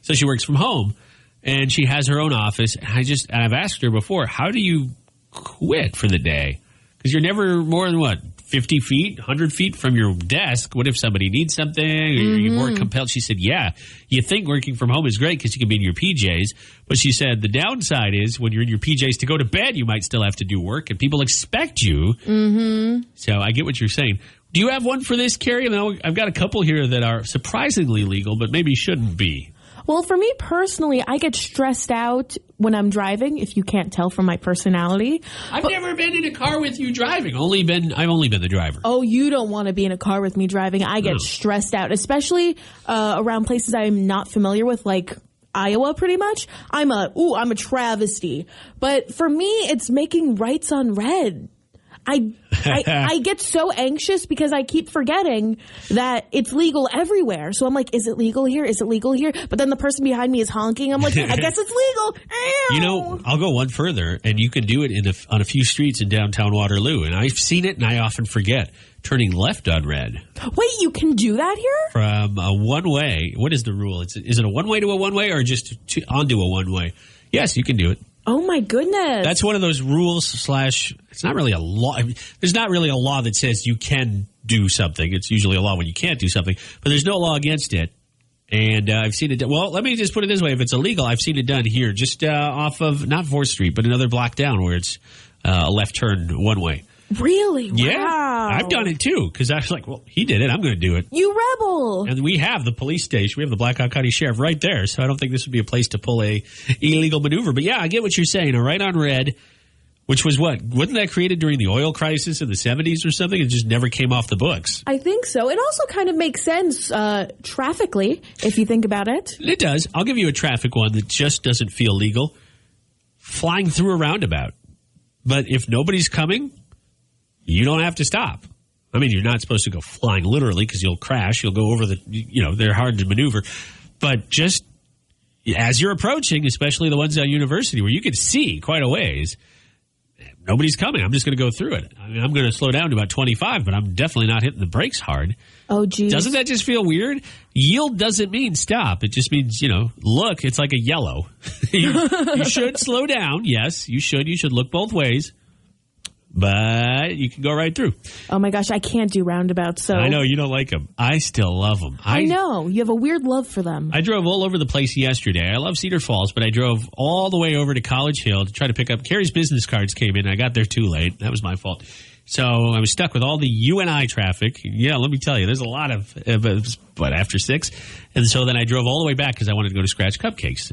So she works from home, and she has her own office. And I've asked her before, how do you quit for the day? Because you're never more than, 50 feet, 100 feet from your desk? What if somebody needs something? Or you're more compelled? She said, yeah, you think working from home is great because you can be in your PJs. But she said the downside is when you're in your PJs to go to bed, you might still have to do work, and people expect you. Mm-hmm. So I get what you're saying. Do you have one for this, Kerri? I mean, I've got a couple here that are surprisingly legal, but maybe shouldn't be. Well, for me personally, I get stressed out when I'm driving, if you can't tell from my personality. I've never been in a car with you driving. I've only been the driver. Oh, you don't want to be in a car with me driving. I get stressed out, especially around places I'm not familiar with, like Iowa, pretty much. I'm a travesty. But for me, it's making rights on red. I get so anxious because I keep forgetting that it's legal everywhere. So I'm like, is it legal here? Is it legal here? But then the person behind me is honking. I'm like, I guess it's legal. You know, I'll go one further, and you can do it on a few streets in downtown Waterloo. And I've seen it, and I often forget. Turning left on red. Wait, you can do that here? From a one-way. What is the rule? Is it a one-way to a one-way, or just onto a one-way? Yes, you can do it. Oh, my goodness. That's one of those rules / it's not really a law. I mean, there's not really a law that says you can do something. It's usually a law when you can't do something. But there's no law against it. And I've seen it done. Well, let me just put it this way. If it's illegal, I've seen it done here, just off of, not 4th Street, but another block down where it's a left turn one way. Really? Yeah. Wow. I've done it, too, because I was like, well, he did it. I'm going to do it. You rebel. And we have the police station. We have the Blackhawk County Sheriff right there, so I don't think this would be a place to pull a illegal maneuver. But, yeah, I get what you're saying. A right on red, which was what? Wasn't that created during the oil crisis in the 70s or something? It just never came off the books. I think so. It also kind of makes sense traffically, if you think about it. It does. I'll give you a traffic one that just doesn't feel legal. Flying through a roundabout. But if nobody's coming, you don't have to stop. I mean, you're not supposed to go flying literally because you'll crash. You'll go over they're hard to maneuver. But just as you're approaching, especially the ones on University where you can see quite a ways, nobody's coming. I'm just going to go through it. I mean, I'm going to slow down to about 25, but I'm definitely not hitting the brakes hard. Oh, geez. Doesn't that just feel weird? Yield doesn't mean stop. It just means, look. It's like a yellow. You should slow down. Yes, you should. You should look both ways. But you can go right through. Oh, my gosh. I can't do roundabouts. So I know you don't like them. I still love them. I know. You have a weird love for them. I drove all over the place yesterday. I love Cedar Falls, but I drove all the way over to College Hill to try to pick up. Kerri's business cards came in. I got there too late. That was my fault. So I was stuck with all the UNI traffic. Yeah, let me tell you, there's a lot of, after 6. And so then I drove all the way back because I wanted to go to Scratch Cupcakes.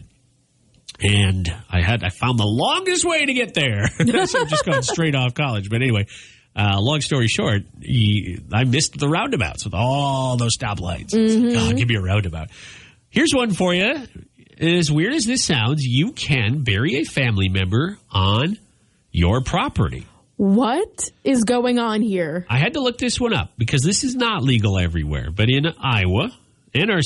And I found the longest way to get there. So I'm just going straight off College. But anyway, long story short, I missed the roundabouts with all those stoplights. Mm-hmm. Give me a roundabout. Here's one for you. As weird as this sounds, you can bury a family member on your property. What is going on here? I had to look this one up because this is not legal everywhere. But in Iowa and our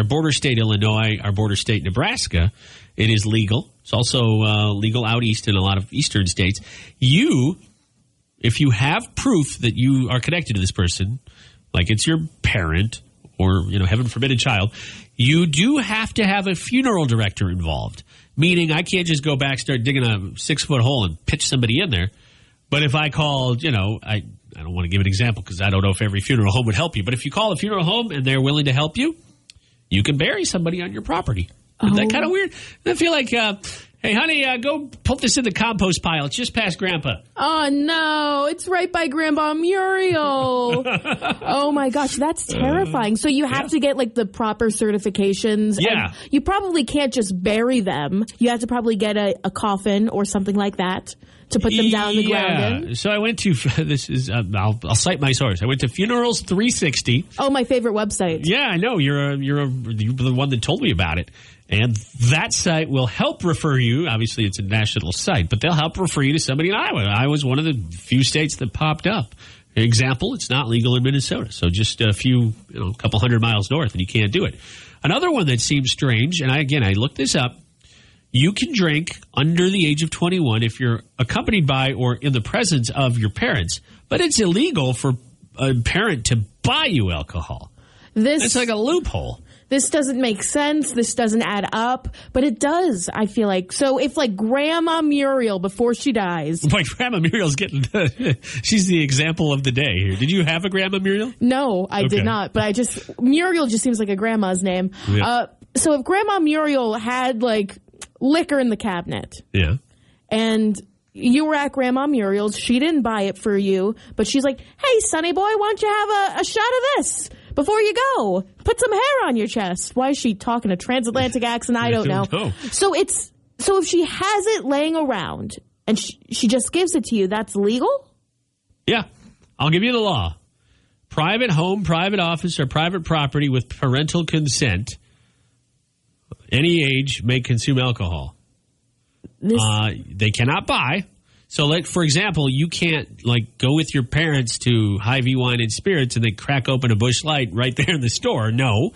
border state Illinois, our border state Nebraska, it is legal. It's also legal out east in a lot of eastern states. If you have proof that you are connected to this person, like it's your parent or, heaven forbid, a child, you do have to have a funeral director involved. Meaning I can't just go back, start digging a 6-foot hole and pitch somebody in there. But if I called, I don't want to give an example because I don't know if every funeral home would help you. But if you call a funeral home and they're willing to help you, you can bury somebody on your property. Isn't that kind of weird? I feel like Hey, honey, go put this in the compost pile. It's just past Grandpa. Oh, no. It's right by Grandma Muriel. Oh, my gosh. That's terrifying. So you have to get, like, the proper certifications. Yeah. And you probably can't just bury them. You have to probably get a coffin or something like that to put them down the ground in. So I went to, I'll cite my source. I went to Funerals 360. Oh, my favorite website. Yeah, I know. You're the one that told me about it. And that site will help refer you. Obviously, it's a national site, but they'll help refer you to somebody in Iowa. Iowa's one of the few states that popped up. Example, it's not legal in Minnesota. So just a couple 100 miles north, and you can't do it. Another one that seems strange, and I looked this up. You can drink under the age of 21 if you're accompanied by or in the presence of your parents, but it's illegal for a parent to buy you alcohol. It's like a loophole. This doesn't make sense. This doesn't add up, but it does, I feel like. So if, like, Grandma Muriel, before she dies. Boy, Grandma Muriel's she's the example of the day here. Did you have a Grandma Muriel? No, I did not. But Muriel just seems like a grandma's name. Yeah. So if Grandma Muriel had, like, liquor in the cabinet. Yeah. And you were at Grandma Muriel's. She didn't buy it for you, but she's like, hey, Sonny boy, why don't you have a shot of this before you go? Put some hair on your chest. Why is she talking a transatlantic accent? I don't know. So if she has it laying around and she just gives it to you, that's legal? Yeah. I'll give you the law. Private home, private office, or private property with parental consent, any age, may consume alcohol. They cannot buy. So, like, for example, you can't, like, go with your parents to Hy-Vee Wine and Spirits and they crack open a Busch Light right there in the store. No.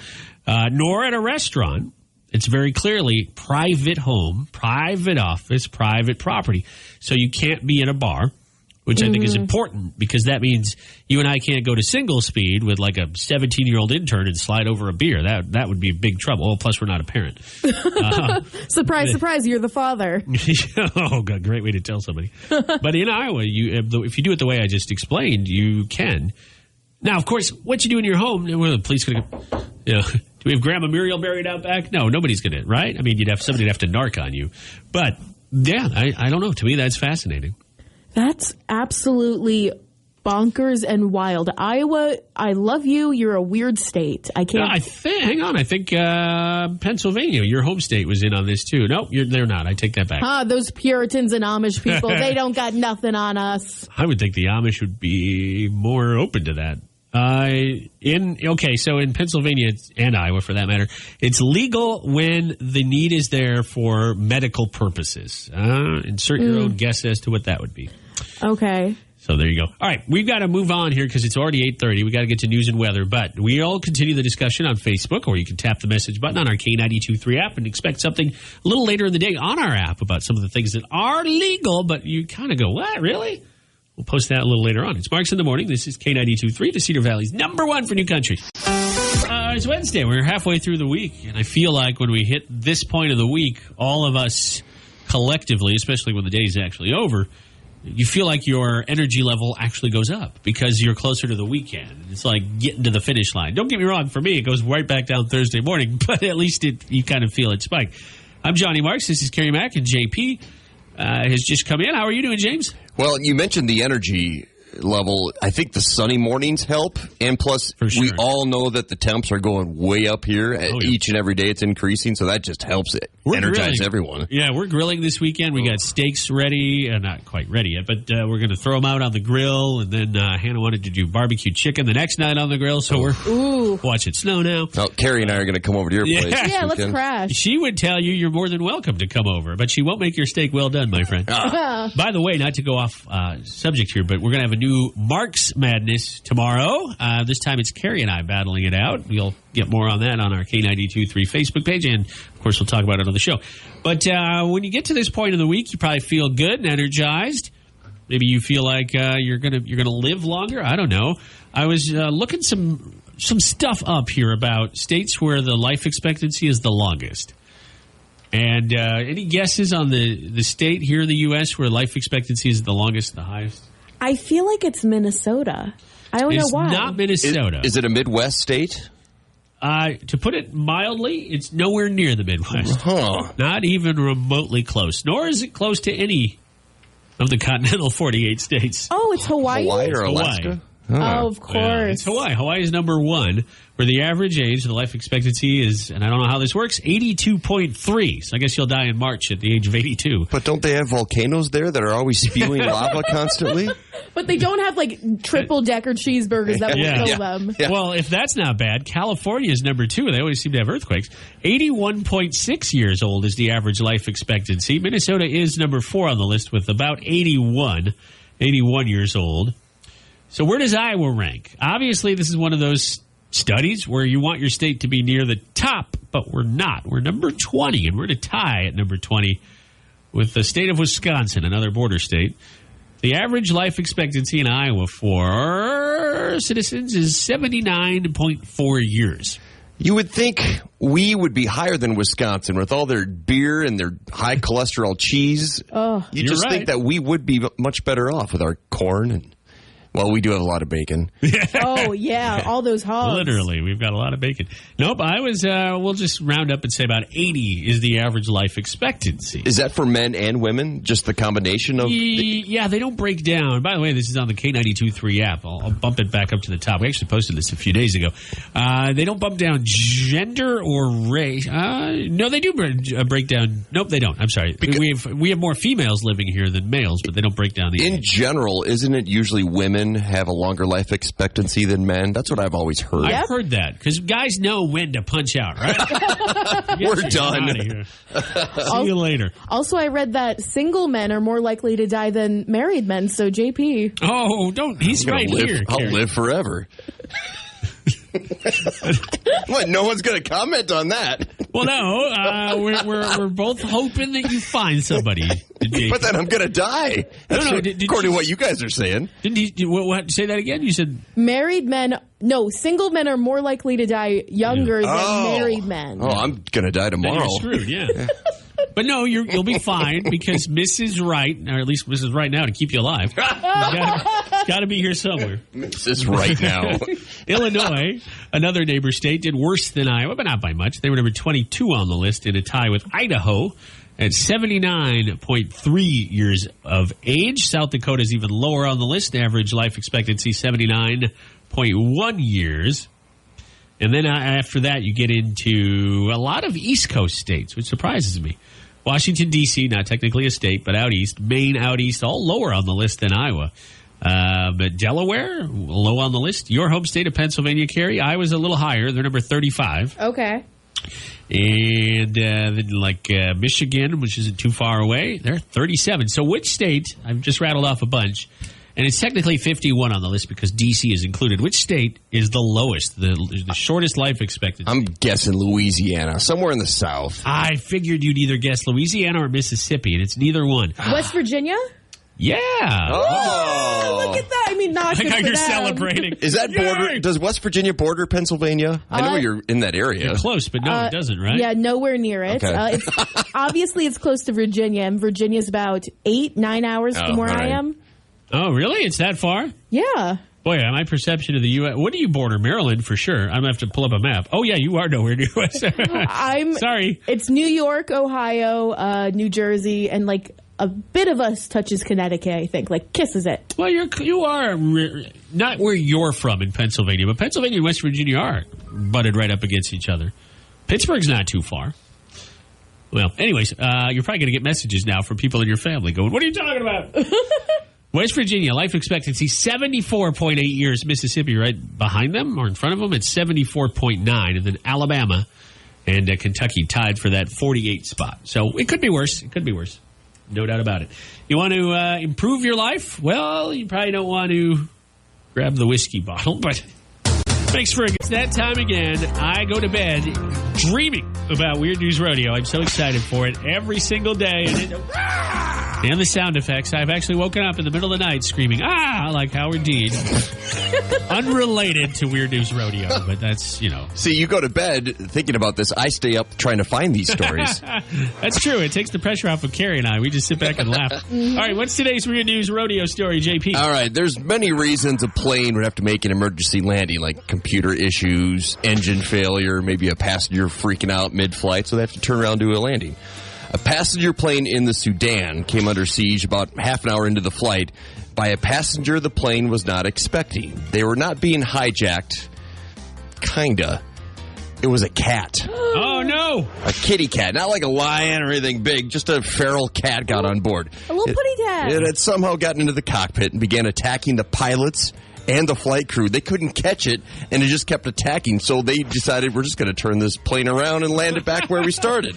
Nor at a restaurant. It's very clearly private home, private office, private property. So you can't be in a bar, which I think is important because that means you and I can't go to single speed with, like, a 17-year-old intern and slide over a beer. That would be big trouble. Oh, plus we're not a parent. Surprise, surprise, you're the father. Oh, God, great way to tell somebody. But in Iowa, if you do it the way I just explained, you can. Now, of course, what you do in your home, well, the police going to, do we have Grandma Muriel buried out back? No, nobody's going to, right? I mean, somebody'd have to narc on you. But, yeah, I don't know. To me, that's fascinating. That's absolutely bonkers and wild. Iowa, I love you. You're a weird state. I can't. No, hang on. I think Pennsylvania, your home state, was in on this too. Nope, they're not. I take that back. Those Puritans and Amish people, they don't got nothing on us. I would think the Amish would be more open to that. So in Pennsylvania and Iowa, for that matter, it's legal when the need is there for medical purposes. Insert your own guess as to what that would be. Okay. So there you go. All right, we've got to move on here because it's already 8:30. We got to get to news and weather, but we all continue the discussion on Facebook, or you can tap the message button on our K92.3 app and expect something a little later in the day on our app about some of the things that are legal, but you kind of go, what, really? We'll post that a little later on. It's Marks in the Morning. This is K92.3, the Cedar Valley's #1 for new country. It's Wednesday. We're halfway through the week, and I feel like when we hit this point of the week, all of us collectively, especially when the day is actually over, you feel like your energy level actually goes up because you're closer to the weekend. It's like getting to the finish line. Don't get me wrong. For me, it goes right back down Thursday morning, but at least you kind of feel it spike. I'm Johnny Marks. This is Kerri Mack, and JP has just come in. How are you doing, James? Well, you mentioned the energy level. I think the sunny mornings help, and plus we all know that the temps are going way up here. Each and every day it's increasing, so that just helps it energize everyone. Yeah, we're grilling this weekend. We got steaks ready, not quite ready yet, but we're going to throw them out on the grill, and then Hannah wanted to do barbecue chicken the next night on the grill, so we're watching it snow now. Now, Kerri and I are going to come over to your place this let's weekend. crash. She would tell you you're more than welcome to come over, but she won't make your steak well done, my friend. By the way, not to go off subject here, but we're going to have a new Marks Madness tomorrow. This time it's Kerri and I battling it out. We'll get more on that on our K92.3 Facebook page, and of course we'll talk about it on the show. But when you get to this point of the week, you probably feel good and energized. Maybe you feel like you're gonna live longer. I don't know. I was looking some stuff up here about states where the life expectancy is the longest. And any guesses on the state here in the U.S. where life expectancy is the longest, the highest? I feel like it's Minnesota. I don't know why. It's not Minnesota. Is it a Midwest state? to put it mildly, it's nowhere near the Midwest. Huh. Not even remotely close. Nor is it close to any of the continental 48 states. Oh, it's Hawaii? Hawaii or Hawaii. Alaska? Oh, of course. It's Hawaii. Hawaii is number one, where the average age, the life expectancy is, and I don't know how this works, 82.3. So I guess you'll die in March at the age of 82. But don't they have volcanoes there that are always spewing lava constantly? But they don't have, like, triple-decker cheeseburgers that will kill them. Yeah. Well, if that's not bad, California is number two. They always seem to have earthquakes. 81.6 years old is the average life expectancy. Minnesota is number 4 on the list with about 81 years old. So where does Iowa rank? Obviously, this is one of those studies where you want your state to be near the top, but we're not. We're number 20, and we're in a tie at number 20 with the state of Wisconsin, another border state. The average life expectancy in Iowa for citizens is 79.4 years. You would think we would be higher than Wisconsin with all their beer and their high cholesterol cheese. Oh, you just think that we would be much better off with our corn and... Well, we do have a lot of bacon. Oh, yeah, all those hogs. Literally, we've got a lot of bacon. Nope, we'll just round up and say about 80 is the average life expectancy. Is that for men and women? Just the combination of... Yeah, they don't break down. By the way, this is on the K92.3 app. I'll bump it back up to the top. We actually posted this a few days ago. They don't bump down gender or race. No, they do break down. Nope, they don't. I'm sorry. We have more females living here than males, but they don't break down the age. In general, isn't it usually women have a longer life expectancy than men? That's what I've always heard. I've heard that because guys know when to punch out, right? We're done. See you later. Also, I read that single men are more likely to die than married men. So, JP. Oh, don't. He's right here. I'll live forever. What? No one's going to comment on that. Well, no. We're both hoping that you find somebody. But then I'm going to die. That's according to what you guys are saying. Didn't he? What, say that again? You said single men are more likely to die younger than married men. Oh, I'm going to die tomorrow. Then you're screwed, yeah. But no, you'll be fine because Mrs. Wright, or at least Mrs. Right now to keep you alive, it's got to be here somewhere. Mrs. Right now. Illinois, another neighbor state, did worse than Iowa, but not by much. They were number 22 on the list in a tie with Idaho at 79.3 years of age. South Dakota is even lower on the list. Average life expectancy, 79.1 years. And then after that, you get into a lot of East Coast states, which surprises me. Washington, D.C., not technically a state, but out east. Maine, out east, all lower on the list than Iowa. But Delaware, low on the list. Your home state of Pennsylvania, Kerri, Iowa's a little higher. They're number 35. Okay. And then Michigan, which isn't too far away, they're 37. So which state, I've just rattled off a bunch, and it's technically 51 on the list because D.C. is included. Which state is the lowest, the shortest life expectancy? I'm guessing Louisiana, somewhere in the South. I figured you'd either guess Louisiana or Mississippi, and it's neither one. West Virginia? Yeah. Oh. Look at that. I mean, not good like how for you're them. celebrating. Is that border? Does West Virginia border Pennsylvania? I know you're in that area. You're close, but no, it doesn't, right? Yeah, nowhere near it. Okay. Obviously, it's close to Virginia, and Virginia's about 8-9 hours from where I am. Oh, really? It's that far? Yeah. Boy, my perception of the U.S. What do you border? Maryland, for sure. I'm going to have to pull up a map. Oh, yeah, you are nowhere near us. Sorry. It's New York, Ohio, New Jersey, and like a bit of us touches Connecticut, I think. Like kisses it. Well, you are not where you're from in Pennsylvania, but Pennsylvania and West Virginia are butted right up against each other. Pittsburgh's not too far. Well, anyways, you're probably going to get messages now from people in your family going, what are you talking about? West Virginia, life expectancy, 74.8 years. Mississippi right behind them or in front of them, it's 74.9. And then Alabama and Kentucky tied for that 48 spot. So it could be worse. It could be worse. No doubt about it. You want to improve your life? Well, you probably don't want to grab the whiskey bottle, but thanks for it. It's that time again. I go to bed dreaming about Weird News Rodeo. I'm so excited for it every single day. And And the sound effects. I've actually woken up in the middle of the night screaming, ah, like Howard Dean. Unrelated to Weird News Rodeo, but that's, See, you go to bed thinking about this. I stay up trying to find these stories. That's true. It takes the pressure off of Kerri and I. We just sit back and laugh. All right, what's today's Weird News Rodeo story, JP? All right, there's many reasons a plane would have to make an emergency landing, like computer issues, engine failure, maybe a passenger freaking out mid-flight, so they have to turn around and do a landing. A passenger plane in the Sudan came under siege about half an hour into the flight by a passenger the plane was not expecting. They were not being hijacked. Kinda. It was a cat. Oh, no. A kitty cat. Not like a lion or anything big. Just a feral cat got on board. A little putty cat. It had somehow gotten into the cockpit and began attacking the pilots and the flight crew. They couldn't catch it, and it just kept attacking. So they decided, we're just going to turn this plane around and land it back where we started.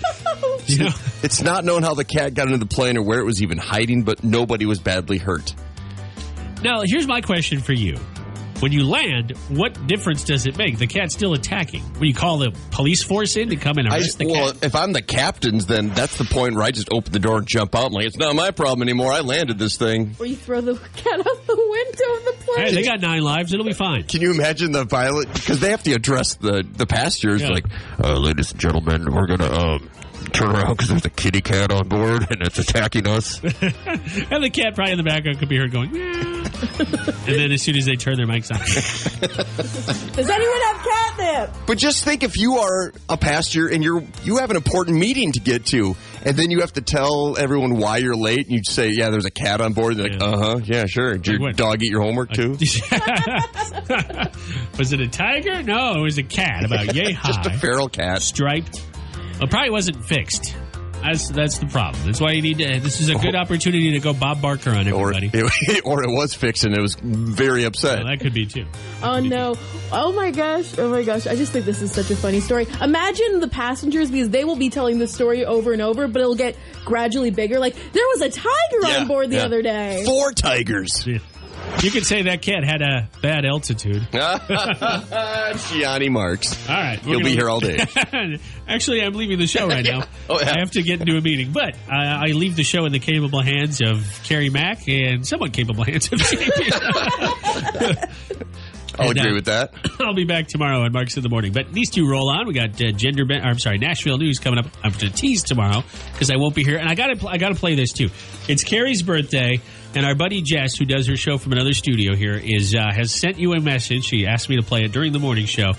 It's not known how the cat got into the plane or where it was even hiding, but nobody was badly hurt. Now, here's my question for you. When you land, what difference does it make? The cat's still attacking. When you call the police force in to come and arrest the cat? Well, if I'm the captain's, then that's the point where I just open the door and jump out. I'm like, it's not my problem anymore. I landed this thing. Or you throw the cat out the window of the plane. Hey, they got 9 lives. It'll be fine. Can you imagine the pilot? Because they have to address the passengers. Yeah. Like, ladies and gentlemen, we're going to turn around because there's a kitty cat on board and it's attacking us. And the cat probably in the background could be heard going, yeah. And then as soon as they turn their mics on. Does anyone have catnip? But just think if you are a passenger and you have an important meeting to get to, and then you have to tell everyone why you're late, and you say, yeah, there's a cat on board. They're like, yeah, sure. Did your dog eat your homework too? Was it a tiger? No, it was a cat about yay high. Just a feral cat. Striped. Well, probably wasn't fixed. That's the problem. That's why you need to. This is a good opportunity to go Bob Barker on everybody. Or it was fixed and it was very upset. Well, that could be too. Oh no! Oh my gosh! I just think this is such a funny story. Imagine the passengers, because they will be telling the story over and over, but it'll get gradually bigger. Like, there was a tiger on board the other day. 4 tigers. Yeah. You could say that cat had a bad altitude. Gianni Marks. All right. He'll be here all day. Actually, I'm leaving the show right now. I have to get into a meeting. But I leave the show in the capable hands of Kerri Mack and somewhat capable hands of JP. I'll agree with that. I'll be back tomorrow on Marks in the Morning. But these two roll on. We got Nashville News coming up. I'm going to tease tomorrow because I won't be here. And I got to play this too. It's Kerri's birthday, and our buddy Jess, who does her show from another studio here, has sent you a message. She asked me to play it during the morning show.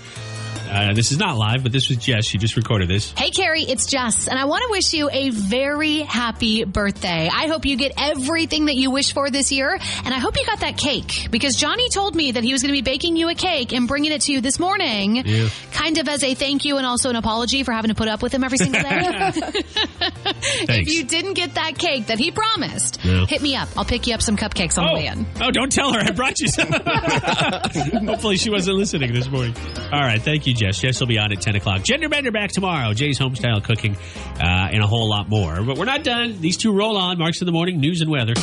This is not live, but this was Jess. She just recorded this. Hey, Kerri, it's Jess, and I want to wish you a very happy birthday. I hope you get everything that you wish for this year, and I hope you got that cake, because Johnny told me that he was going to be baking you a cake and bringing it to you this morning, kind of as a thank you and also an apology for having to put up with him every single day. If you didn't get that cake that he promised, hit me up. I'll pick you up some cupcakes on the way in. Oh, don't tell her. I brought you some. Hopefully she wasn't listening this morning. All right, thank you, Jess. Jess will be on at 10 o'clock. Gender Bender back tomorrow. Jay's Homestyle Cooking and a whole lot more. But we're not done. These two roll on. Marks in the Morning, news and weather.